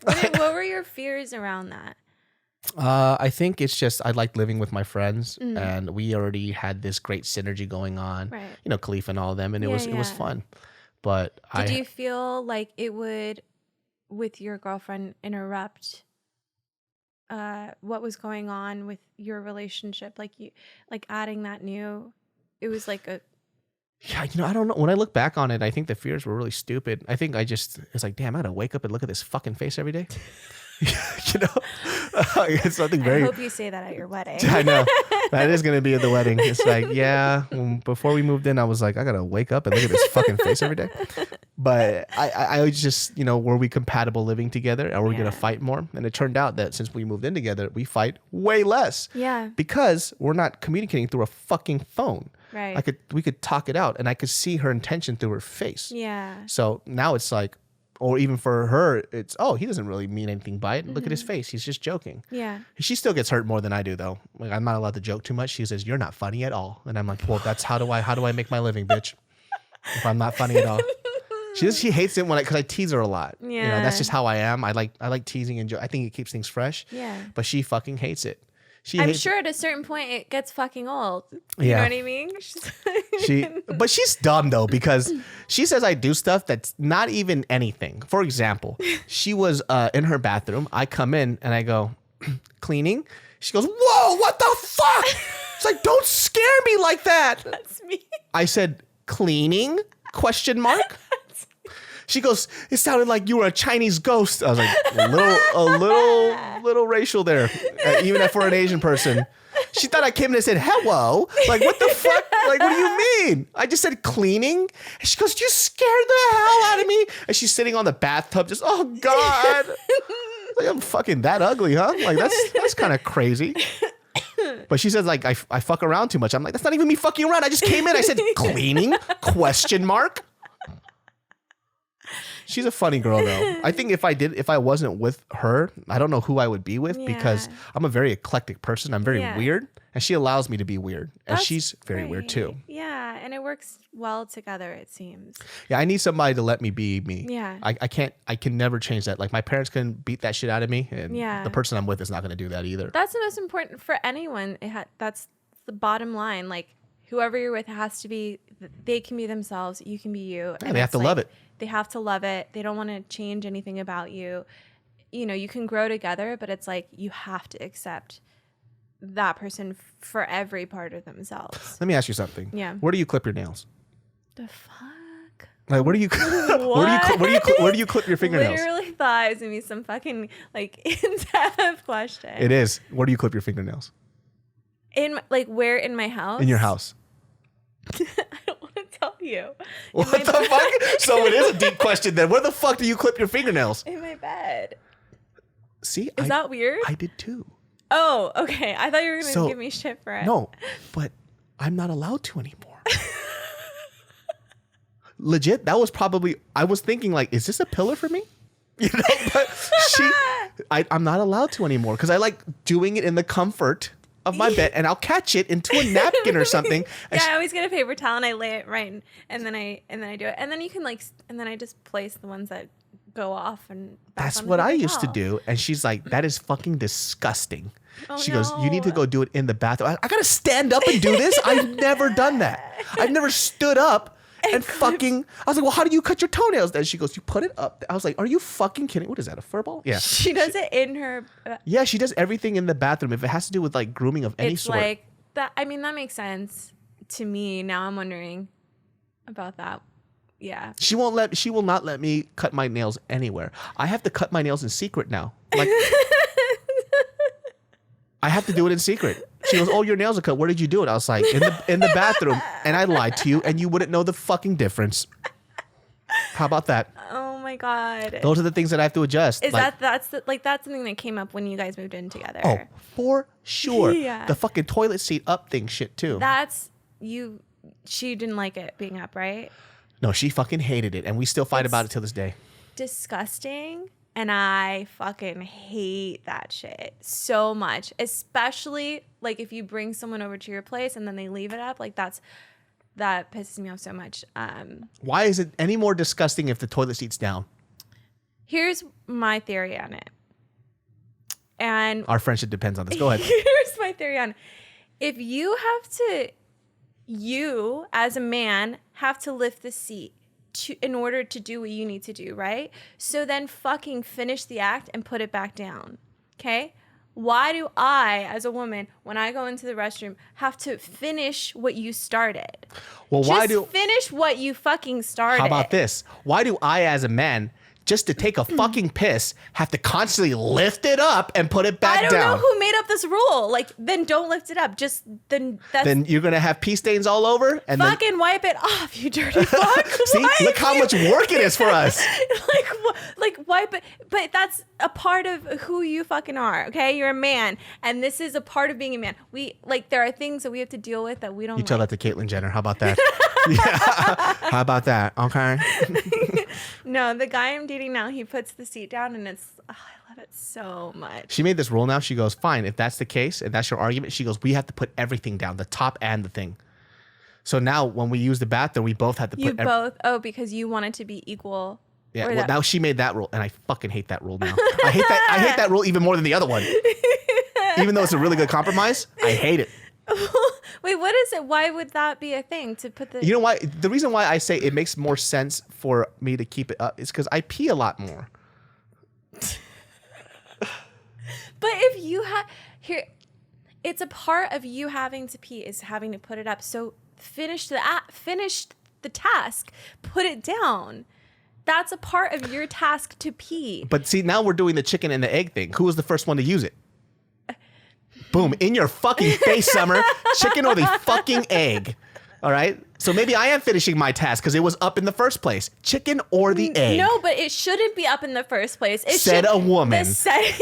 B: What were your fears around that?
A: I think it's just I like living with my friends,
B: Mm.
A: and we already had this great synergy going on.
B: Right.
A: You know, Khalif and all of them, and it was
B: Yeah.
A: fun. But
B: Did you feel like it would, with your girlfriend, interrupt what was going on with your relationship? Like adding that new, it was like a,
A: yeah, you know, I don't know. When I look back on it, I think the fears were really stupid. I think it's like, damn, I gotta wake up and look at this fucking face every day. You know, it's something very.
B: I hope you say that at your wedding.
A: I know that is gonna be at the wedding. It's like, yeah. Before we moved in, I was like, I gotta wake up and look at this fucking face every day. But I was just, you know, were we compatible living together? Are we gonna fight more? And it turned out that since we moved in together, we fight way less.
B: Yeah.
A: Because we're not communicating through a fucking phone.
B: Right.
A: We could talk it out, and I could see her intention through her face.
B: Yeah.
A: So now it's like, or even for her, it's, oh, he doesn't really mean anything by it. Look at his face. He's just joking.
B: Yeah.
A: She still gets hurt more than I do, though. Like, I'm not allowed to joke too much. She says, "You're not funny at all," and I'm like, "Well, that's how do I make my living, bitch? If I'm not funny at all." She hates it because I tease her a lot.
B: Yeah.
A: You know, that's just how I am. I like teasing and I think it keeps things fresh.
B: Yeah.
A: But she fucking hates it.
B: I'm sure at a certain point it gets fucking old. You
A: Yeah.
B: know what I mean?
A: But she's dumb though, because she says I do stuff that's not even anything. For example, she was in her bathroom. I come in and I go, cleaning. She goes, whoa, what the fuck? It's like, don't scare me like that.
B: That's me.
A: I said, cleaning? Question mark. She goes, it sounded like you were a Chinese ghost. I was like, a little racial there, even for an Asian person. She thought I came in and said, hello. Like, what the fuck? Like, what do you mean? I just said cleaning. And she goes, you scared the hell out of me. And she's sitting on the bathtub just, oh God. Like, I'm fucking that ugly, huh? Like, that's kind of crazy. But she says, like, I fuck around too much. I'm like, that's not even me fucking around. I just came in. I said, cleaning? Question mark. She's a funny girl, though. I think if I wasn't with her, I don't know who I would be with, because I'm a very eclectic person. I'm very weird, and she allows me to be weird, and she's very weird too.
B: Yeah, and it works well together, it seems.
A: Yeah, I need somebody to let me be me.
B: Yeah.
A: I can never change that. Like, my parents can beat that shit out of me, and the person I'm with is not going to do that either.
B: That's the most important for anyone. That's the bottom line. Like, whoever you're with has to be, they can be themselves, you can be you.
A: Yeah, they have to love it.
B: They have to love it. They don't want to change anything about you. You know, you can grow together, but it's like you have to accept that person for every part of themselves.
A: Let me ask you something.
B: Yeah.
A: Where do you clip your nails?
B: The fuck?
A: Like, where do you where do you clip your fingernails?
B: Literally thought it was gonna be some fucking like in-depth question.
A: It is. Where do you clip your fingernails?
B: Where in my house?
A: In your house.
B: I don't want to tell you.
A: What the fuck? So it is a deep question then. Where the fuck do you clip your fingernails?
B: In my bed.
A: See?
B: Is that weird?
A: I did too.
B: Oh, okay. I thought you were going to give me shit for it.
A: No, but I'm not allowed to anymore. Legit, that was probably, I was thinking like, is this a pillar for me? You know, but I'm not allowed to anymore because I like doing it in the comfort of my bed, and I'll catch it into a napkin or something.
B: Yeah, I always get a paper towel and I lay it right, and then I do it, and then you can and then I just place the ones that go off and back.
A: That's
B: on
A: what
B: the
A: I
B: paper
A: used to
B: towel.
A: do, and she's like, "That is fucking disgusting."
B: Oh,
A: she goes, "You need to go do it in the bathroom." I gotta stand up and do this. I've never done that. I've never stood up. And fucking, I was like, well, how do you cut your toenails then? She goes, you put it up. I was like, are you fucking kidding? What is that, a fur ball? Yeah.
B: She does it in her.
A: Yeah, she does everything in the bathroom. If it has to do with like grooming of any sort.
B: It's like that. I mean, that makes sense to me. Now I'm wondering about that. Yeah.
A: She will not let me cut my nails anywhere. I have to cut my nails in secret now. Like, I have to do it in secret. She goes, oh, your nails are cut. Where did you do it? I was like, in the bathroom. And I lied to you, and you wouldn't know the fucking difference. How about that?
B: Oh my God.
A: Those are the things that I have to adjust.
B: Is that's something that came up when you guys moved in together?
A: Oh, for sure.
B: Yeah.
A: The fucking toilet seat up thing shit too.
B: She didn't like it being up, right?
A: No, she fucking hated it, and we still fight about it till this day.
B: Disgusting. And I fucking hate that shit so much, especially like if you bring someone over to your place and then they leave it up, like that pisses me off so much.
A: Why is it any more disgusting if the toilet seat's down?
B: Here's my theory on it. And
A: our friendship depends on this. Go ahead.
B: Here's my theory on it. If you as a man have to lift the seat in order to do what you need to do, right? So then fucking finish the act and put it back down, okay? Why do I, as a woman, when I go into the restroom, have to finish what you started?
A: Well,
B: finish what you fucking started?
A: How about this? Why do I, as a man, just to take a fucking piss, have to constantly lift it up and put it back down?
B: I don't know who made up this rule. Like, then don't lift it up. Then
A: you're gonna have pee stains all over, and
B: fucking wipe it off, you dirty fuck.
A: See, look how much work it is for us.
B: like wipe it. But that's a part of who you fucking are. Okay, you're a man, and this is a part of being a man. There are things that we have to deal with that we don't.
A: You tell that to Caitlyn Jenner. How about that? Yeah. How about that? Okay.
B: No, the guy I'm dating now, he puts the seat down, and I love it so much.
A: She made this rule now. She goes, fine, if that's the case, and that's your argument, she goes, we have to put everything down, the top and the thing. So now when we use the bathroom, we both had to put
B: because you wanted to be equal.
A: Yeah, well, now she made that rule, and I fucking hate that rule now. I hate that rule even more than the other one. Even though it's a really good compromise, I hate it.
B: Wait, what is it? Why would that be a thing to put the...
A: You know why? The reason why I say it makes more sense for me to keep it up is because I pee a lot more.
B: But if you have... Here, it's a part of you having to pee is having to put it up. So finish the task. Put it down. That's a part of your task to pee.
A: But see, now we're doing the chicken and the egg thing. Who was the first one to use it? Boom, in your fucking face, Summer. Chicken or the fucking egg. All right? So maybe I am finishing my task because it was up in the first place. Chicken or the egg?
B: No, but it shouldn't be up in the first place.
A: Said a woman.
B: The setting,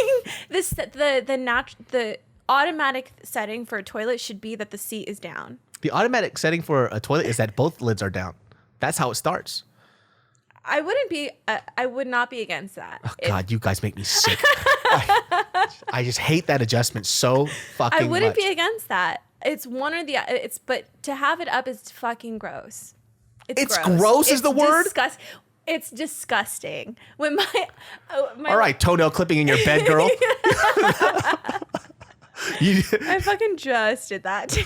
B: the automatic setting for a toilet should be that the seat is down.
A: The automatic setting for a toilet is that both lids are down. That's how it starts.
B: I would not be against that.
A: Oh, God, you guys make me sick. I just hate that adjustment so fucking much.
B: I wouldn't be against that. It's one or the but to have it up is fucking gross. It's
A: gross is the word?
B: It's disgusting. When
A: all right, toenail clipping in your bed, girl.
B: I fucking just did that too.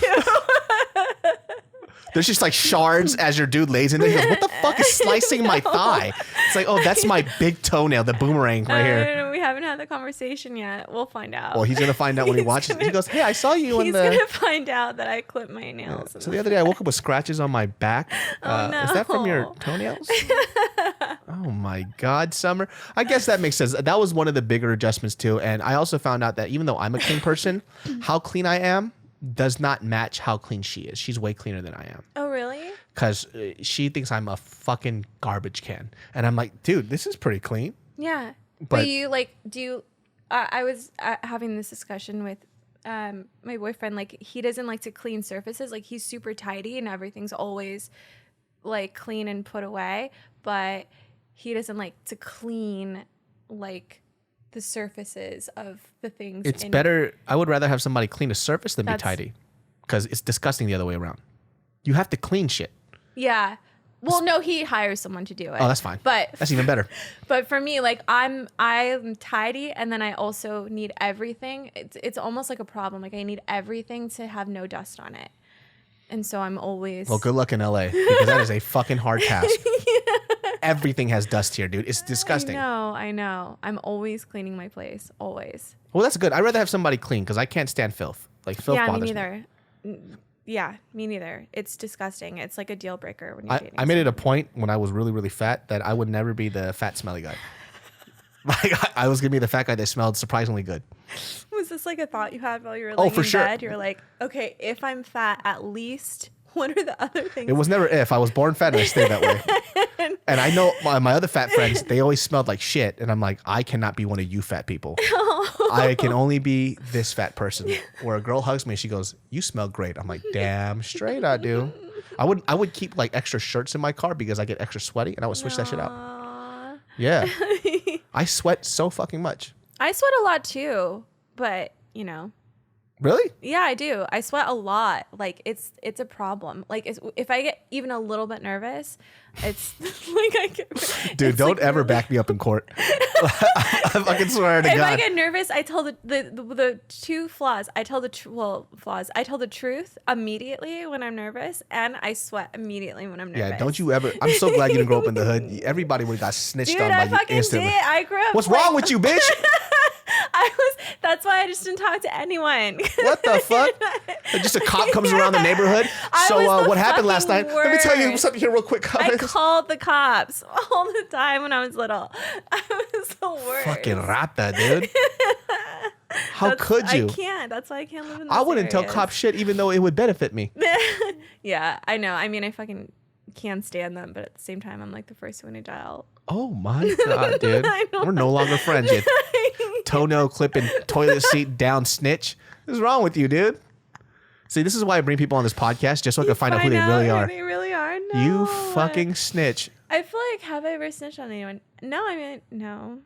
A: There's just like shards as your dude lays in there. He goes, what the fuck is slicing my thigh? It's like, oh, that's my big toenail, the boomerang right here.
B: No, we haven't had the conversation yet. We'll find out.
A: Well, he's going to find out when he watches. He goes, hey, I saw you in the...
B: He's going to find out that I clipped my nails.
A: So the other day I woke up with scratches on my back.
B: Oh, no.
A: Is that from your toenails? Oh my God, Summer. I guess that makes sense. That was one of the bigger adjustments too. And I also found out that even though I'm a clean person, how clean I am does not match how clean she is. She's way cleaner than I am.
B: Oh, really?
A: Because she thinks I'm a fucking garbage can. And I'm like, dude, this is pretty clean.
B: Yeah. But you like, I was having this discussion with my boyfriend. Like, he doesn't like to clean surfaces. Like, he's super tidy and everything's always like clean and put away. But he doesn't like to clean like the surfaces of the things.
A: It's better. I would rather have somebody clean a surface than be tidy, because it's disgusting the other way around. You have to clean shit.
B: Yeah. Well, no, he hires someone to do it.
A: Oh, that's fine.
B: But
A: that's even better.
B: But for me, like I'm tidy, and then I also need everything. It's almost like a problem. Like I need everything to have no dust on it. And so I'm always...
A: Well, good luck in LA, because that is a fucking hard task. Everything has dust here, dude. It's disgusting.
B: I know. I'm always cleaning my place. Always.
A: Well, that's good. I'd rather have somebody clean, because I can't stand filth. Like, filth bothers me.
B: Yeah, me neither. Yeah, me neither. It's disgusting. It's like a deal breaker when you're dating.
A: I made it a point when I was really, really fat that I would never be the fat, smelly guy. Like, I was going to be the fat guy that smelled surprisingly good.
B: Was this like a thought you had while you were laying in bed? You're like, okay, if I'm fat, at least what are the other things?
A: It was never if. I was born fat and I stayed that way. And I know my other fat friends, they always smelled like shit. And I'm like, I cannot be one of you fat people. I can only be this fat person. Where a girl hugs me and she goes, you smell great. I'm like, damn straight I do. I would keep like extra shirts in my car because I get extra sweaty, and I would switch that shit out. Yeah. I sweat so fucking much.
B: I sweat a lot too, but you know.
A: Really?
B: Yeah, I do. I sweat a lot. Like it's a problem. Like if I get even a little bit nervous, it's like I get.
A: Dude, don't ever back me up in court. I fucking swear to God.
B: If I get nervous, I tell the two flaws. I tell flaws. I tell the truth immediately when I'm nervous, and I sweat immediately when I'm nervous.
A: Yeah, don't you ever. I'm so glad you didn't grow up in the hood. Everybody would have got snitched on by you instantly.
B: Did. I grew up.
A: What's wrong with you, bitch?
B: That's why I just didn't talk to anyone.
A: What the fuck? Just a cop comes around the neighborhood. So what happened last night?
B: Worst.
A: Let me tell you something here real quick.
B: I called the cops all the time when I was little. I was the worst.
A: Fucking rata, dude. How could you?
B: I can't. That's why I can't live in this
A: I wouldn't tell cops shit even though it would benefit me.
B: Yeah, I know. I mean, I fucking can't stand them, but at the same time, I'm like the first one to dial.
A: Oh my God, dude. We're no longer friends yet. Toenail clipping, toilet seat down snitch. What's wrong with you, dude? See, this is why I bring people on this podcast, just so I can find out who they really are.
B: They really are. No.
A: You fucking snitch.
B: I feel like, have I ever snitched on anyone? No, I mean, no.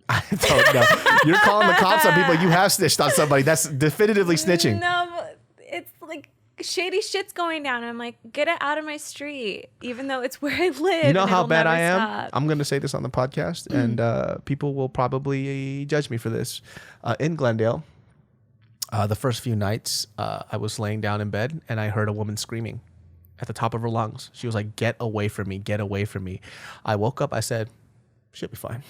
A: I don't know. You're calling the cops on people. You have snitched on somebody. That's definitively snitching.
B: No, but it's like, shady shit's going down. I'm like, get it out of my street, even though it's where I live.
A: You know
B: and
A: how
B: it'll
A: bad
B: never
A: I am?
B: stop.
A: I'm going to say this on the podcast, and people will probably judge me for this. In Glendale, the first few nights, I was laying down in bed, and I heard a woman screaming at the top of her lungs. She was like, get away from me, get away from me. I woke up, I said, she'll be fine.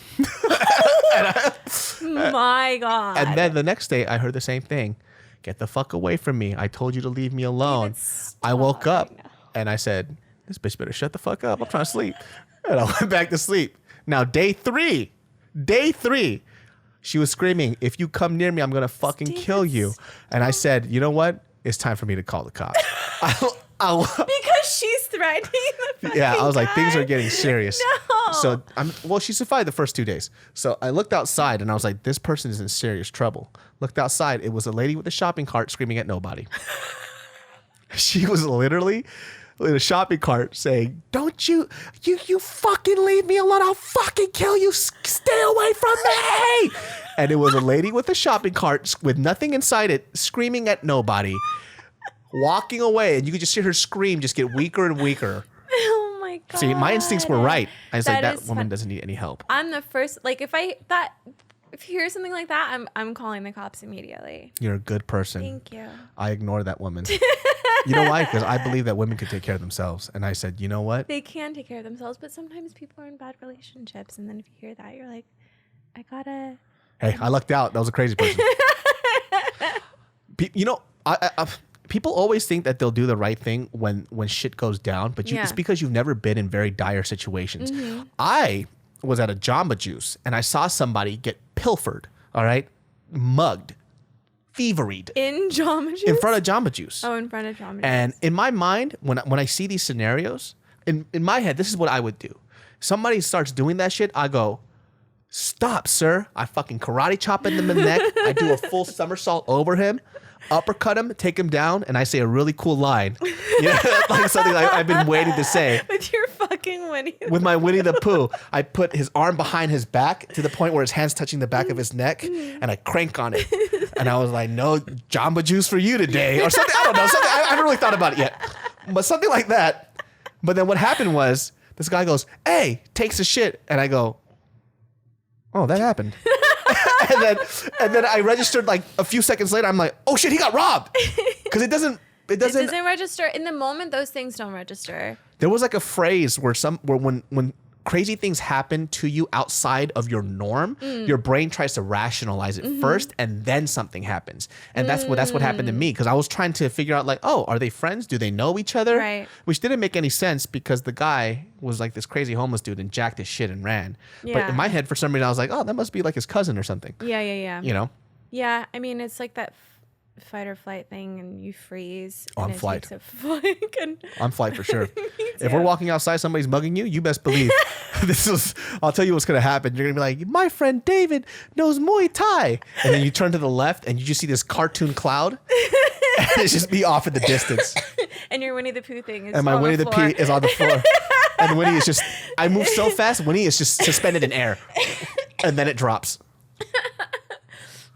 B: My God.
A: And then the next day, I heard the same thing. Get the fuck away from me. I told you to leave me alone. I woke up and I said, this bitch better shut the fuck up. I'm trying to sleep. And I went back to sleep. Now, day three, she was screaming, if you come near me, I'm going to fucking kill you. And I said, you know what? It's time for me to call the cops.
B: Because she's threatening the fucking
A: Yeah, I was like,
B: guy.
A: things are getting serious.
B: No.
A: So she survived the first 2 days. So I looked outside and I was like, this person is in serious trouble. Looked outside. It was a lady with a shopping cart screaming at nobody. She was literally in a shopping cart saying, don't you fucking leave me alone. I'll fucking kill you. Stay away from me. And it was a lady with a shopping cart with nothing inside it screaming at nobody, walking away. And you could just hear her scream just get weaker and weaker.
B: Oh my God.
A: See, my instincts were right. I was like, that
B: is
A: woman
B: fun.
A: doesn't need any help.
B: I'm the first, like, if you hear something like that, I'm calling the cops immediately.
A: You're a good person.
B: Thank you.
A: I ignore that woman. You know why? Because I believe that women can take care of themselves. And I said, you know what?
B: They can take care of themselves, but sometimes people are in bad relationships. And then if you hear that, you're like, I gotta.
A: Hey, I lucked out. That was a crazy person. You know, people always think that they'll do the right thing when shit goes down, but it's because you've never been in very dire situations.
B: Mm-hmm.
A: I was at a Jamba Juice and I saw somebody get pilfered, all right, mugged, feveried
B: In Jamba Juice?
A: in front of Jamba Juice.
B: Oh, in front of Jamba Juice.
A: And in my mind, when I see these scenarios, in my head, this is what I would do. Somebody starts doing that shit, I go, stop, sir. I fucking karate chop him in the neck. I do a full somersault over him, uppercut him, take him down, and I say a really cool line. Like something like I've been waiting to say.
B: With your fucking Winnie.
A: With my Winnie the Pooh, I put his arm behind his back to the point where his hand's touching the back of his neck, and I crank on it. And I was like, no Jamba Juice for you today. Or something, I don't know. Something, I haven't really thought about it yet. But something like that. But then what happened was, this guy goes, hey, takes a shit. And I go, oh, that happened. and then I registered like a few seconds later. I'm like, oh shit, he got robbed. Because it doesn't
B: register. In the moment, those things don't register.
A: There was like a phrase where when crazy things happen to you outside of your norm, your brain tries to rationalize it first, and then something happens. And that's what happened to me, because I was trying to figure out like, oh, are they friends? Do they know each other?
B: Right.
A: Which didn't make any sense because the guy was like this crazy homeless dude and jacked his shit and ran. But
B: Yeah.
A: in my head, for some reason, I was like, oh, that must be like his cousin or something.
B: Yeah.
A: You know?
B: Yeah, I mean, it's like that fight or flight thing, and you freeze.
A: Oh,
B: and
A: I'm
B: it
A: flight.
B: takes a fucking-
A: I'm flight for sure. If we're walking outside, somebody's mugging you, you best believe I'll tell you what's going to happen. You're going to be like, my friend David knows Muay Thai. And then you turn to the left and you just see this cartoon cloud. And it's just me off in the distance.
B: And your Winnie the Pooh thing is
A: And my
B: on
A: Winnie
B: the
A: the
B: floor.
A: Pooh is on the floor. And Winnie is just, I move so fast, Winnie is just suspended in air. And then it drops.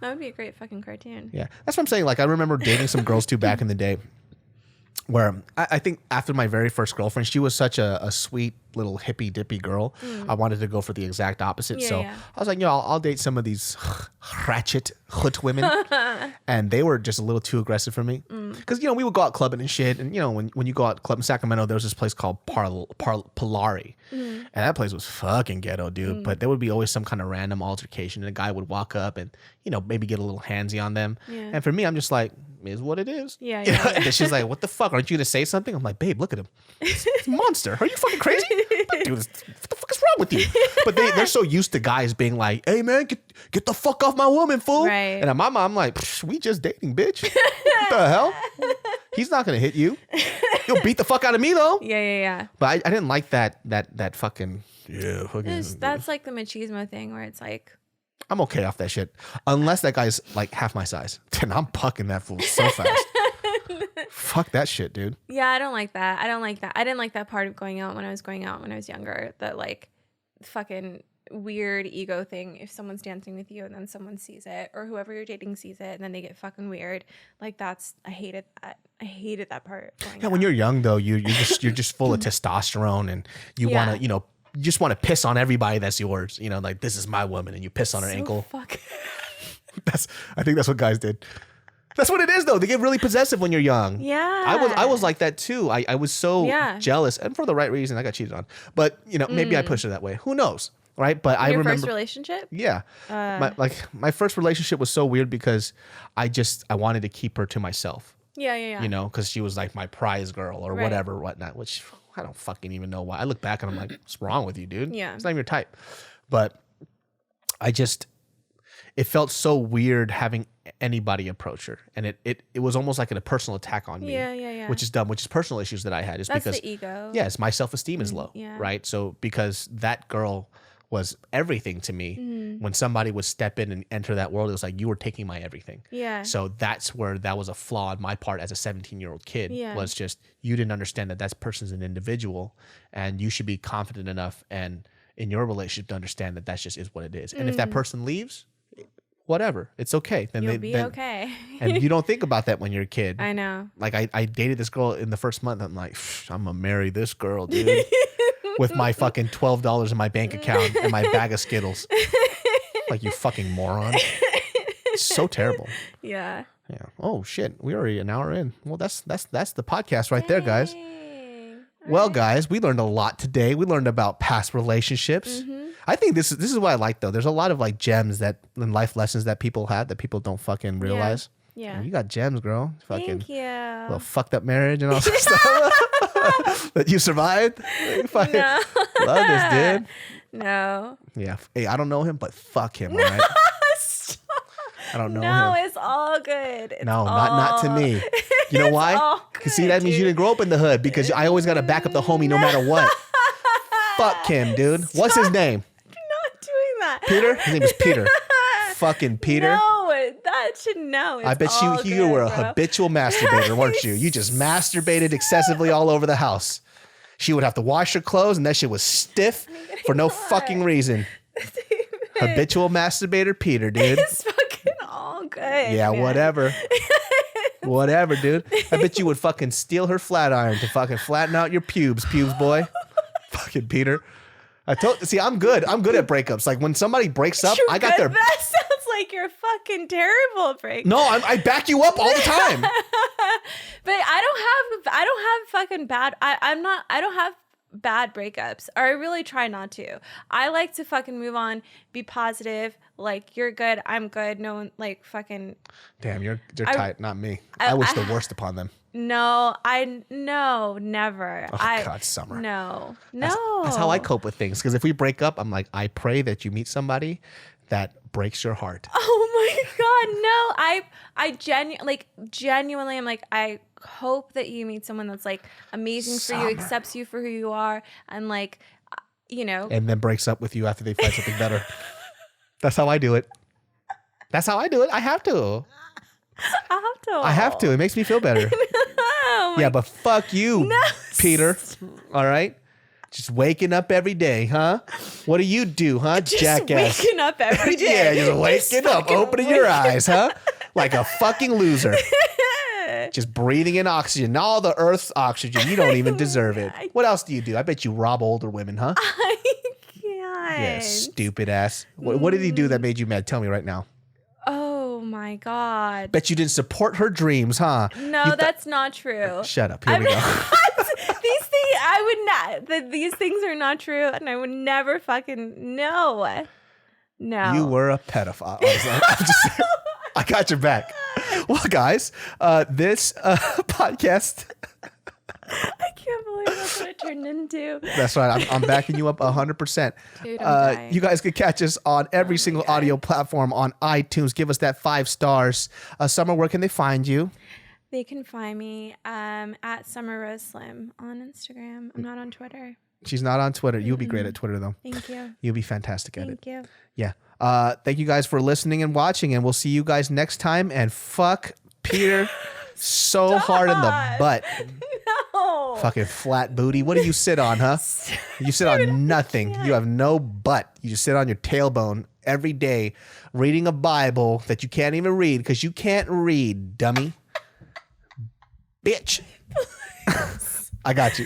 B: That would be a great fucking cartoon.
A: Yeah. That's what I'm saying. Like, I remember dating some girls too back in the day, where I think after my very first girlfriend, she was such a sweet little hippy dippy girl. I wanted to go for the exact opposite.
B: Yeah,
A: so
B: yeah.
A: I was like, I'll date some of these ratchet hood women. And they were just a little too aggressive for me. Because, we would go out clubbing and shit. And, when you go out club in Sacramento, there was this place called Polari. And that place was fucking ghetto, dude. But there would be always some kind of random altercation. And a guy would walk up and, maybe get a little handsy on them.
B: Yeah.
A: And for me, I'm just like, is what it is.
B: Yeah.
A: And then she's like, what the fuck? Aren't you going to say something? I'm like, babe, look at him. It's a monster. Are you fucking crazy? Dude, what the fuck is wrong with you? But they're so used to guys being like, hey, man, get the fuck off my woman, fool.
B: Right.
A: And my mom, like, we just dating, bitch. What the hell? He's not going to hit you. He'll beat the fuck out of me, though.
B: Yeah.
A: But I didn't like that fucking,
B: That's like the machismo thing where it's like,
A: I'm okay off that shit. Unless that guy's like half my size. Then I'm pucking that fool so fast. Fuck that shit, dude.
B: yeah, I don't like that. I didn't like that part of going out when I was younger. That like fucking weird ego thing if someone's dancing with you and then someone sees it, or whoever you're dating sees it and then they get fucking weird. Like I hated that. I hated that part.
A: Yeah, when you're young though, you're just full of testosterone, and you want to, you just want to piss on everybody that's yours. Like, this is my woman, and you piss on her ankle. I think that's what guys did. That's what it is though. They get really possessive when you're young.
B: Yeah.
A: I was like that too. I was so jealous, and for the right reason. I got cheated on. But maybe I pushed it that way. Who knows? Right? But I remember
B: first relationship?
A: Yeah. My first relationship was so weird because I wanted to keep her to myself.
B: Yeah.
A: Because she was like my prize girl or whatnot, which I don't fucking even know why. I look back and I'm like, what's wrong with you, dude?
B: Yeah.
A: It's not even your type. But it felt so weird having anybody approach her. And it was almost like a personal attack on me.
B: Yeah.
A: Which is dumb, which is personal issues that I had.
B: That's the ego.
A: Yes, my self-esteem is low.
B: Yeah.
A: Right? So because that girl was everything to me, when somebody would step in and enter that world, it was like, you were taking my everything.
B: Yeah.
A: So that's where that was a flaw on my part as a 17-year-old kid, was just, you didn't understand that person's an individual, and you should be confident enough and in your relationship to understand that just is what it is. And if that person leaves, whatever, it's okay. Then
B: you'll be okay.
A: And you don't think about that when you're a kid.
B: I know.
A: Like I dated this girl in the first month. I'm like, I'm gonna marry this girl, dude. With my fucking $12 in my bank account and my bag of Skittles. Like, you fucking moron. It's so terrible.
B: Yeah.
A: Oh shit, we already an hour in. Well, that's the podcast right there, guys. Well, guys, we learned a lot today. We learned about past relationships. I think this is what I like though. There's a lot of like gems and life lessons that people have that people don't fucking realize.
B: Yeah.
A: You got gems, girl. Fucking
B: Thank you.
A: Little fucked up marriage and all that stuff that you survived. Fucking love this dude.
B: No.
A: Yeah. Hey, I don't know him, but fuck him. All right. I don't know him.
B: No, it's all good.
A: Not to me. You know why? Because see, that means you didn't grow up in the hood. Because I always got to back up the homie no matter what. Fuck him, dude. What's his name?
B: You're not doing that.
A: Peter? His name is Peter. Fucking Peter.
B: No, that should know.
A: I bet you were a habitual masturbator, weren't you? You just masturbated excessively all over the house. She would have to wash her clothes, and that shit was stiff for no fucking reason. Habitual masturbator Peter, dude.
B: It's fucking all good.
A: Yeah, man. Whatever. Whatever, dude. I bet you would fucking steal her flat iron to fucking flatten out your pubes boy. Fucking Peter. I'm good. I'm good at breakups. Like, when somebody breaks up, I got their...
B: That sounds like you're fucking terrible at breakups.
A: No, I back you up all the time.
B: But I don't have fucking bad... I don't have bad breakups. Or I really try not to. I like to fucking move on, be positive. Like, you're good, I'm good. No one, like, fucking...
A: Damn, you're tight, not me. I wish the worst upon them.
B: No, never.
A: Oh, God, Summer.
B: No.
A: That's how I cope with things. Because if we break up, I'm like, I pray that you meet somebody that breaks your heart.
B: Oh my God, no. I genuinely, I'm like, I hope that you meet someone that's like amazing for you, accepts you for who you are, and like, and
A: then breaks up with you after they find something better. That's how I do it. I have to. I have to. It makes me feel better. Yeah, but fuck you, Peter. All right? Just waking up every day, huh? What do you do, huh, jackass?
B: Waking up every day.
A: Yeah, just waking up, opening your eyes, huh? Like a fucking loser. Just breathing in oxygen, all the Earth's oxygen. You don't even deserve it. What else do you do? I bet you rob older women, huh?
B: I can't.
A: Yeah, stupid ass. What did he do that made you mad? Tell me right now.
B: Oh my God.
A: Bet you didn't support her dreams, huh?
B: No, that's not true.
A: Shut up. Here we go.
B: These things, I would not. These things are not true, and I would never fucking no.
A: You were a pedophile. I got your back. Well, guys, this podcast.
B: I can't believe that's what it turned into.
A: That's right. I'm backing you up 100%.
B: Dude, I'm dying.
A: You guys can catch us on every single audio platform on iTunes. Give us that 5 stars. Summer, where can they find you?
B: They can find me at Summer Rose Slim on Instagram. I'm not on Twitter.
A: She's not on Twitter. You'll be great at Twitter, though.
B: Thank you.
A: You'll be fantastic at it.
B: Thank you.
A: Yeah. Thank you guys for listening and watching, and we'll see you guys next time. And fuck Peter so hard in the butt.
B: No.
A: fucking flat booty. What do you sit on, huh? You sit on nothing. You have no butt. You just sit on your tailbone every day reading a Bible that you can't even read because you can't read, dummy. Bitch. I got you.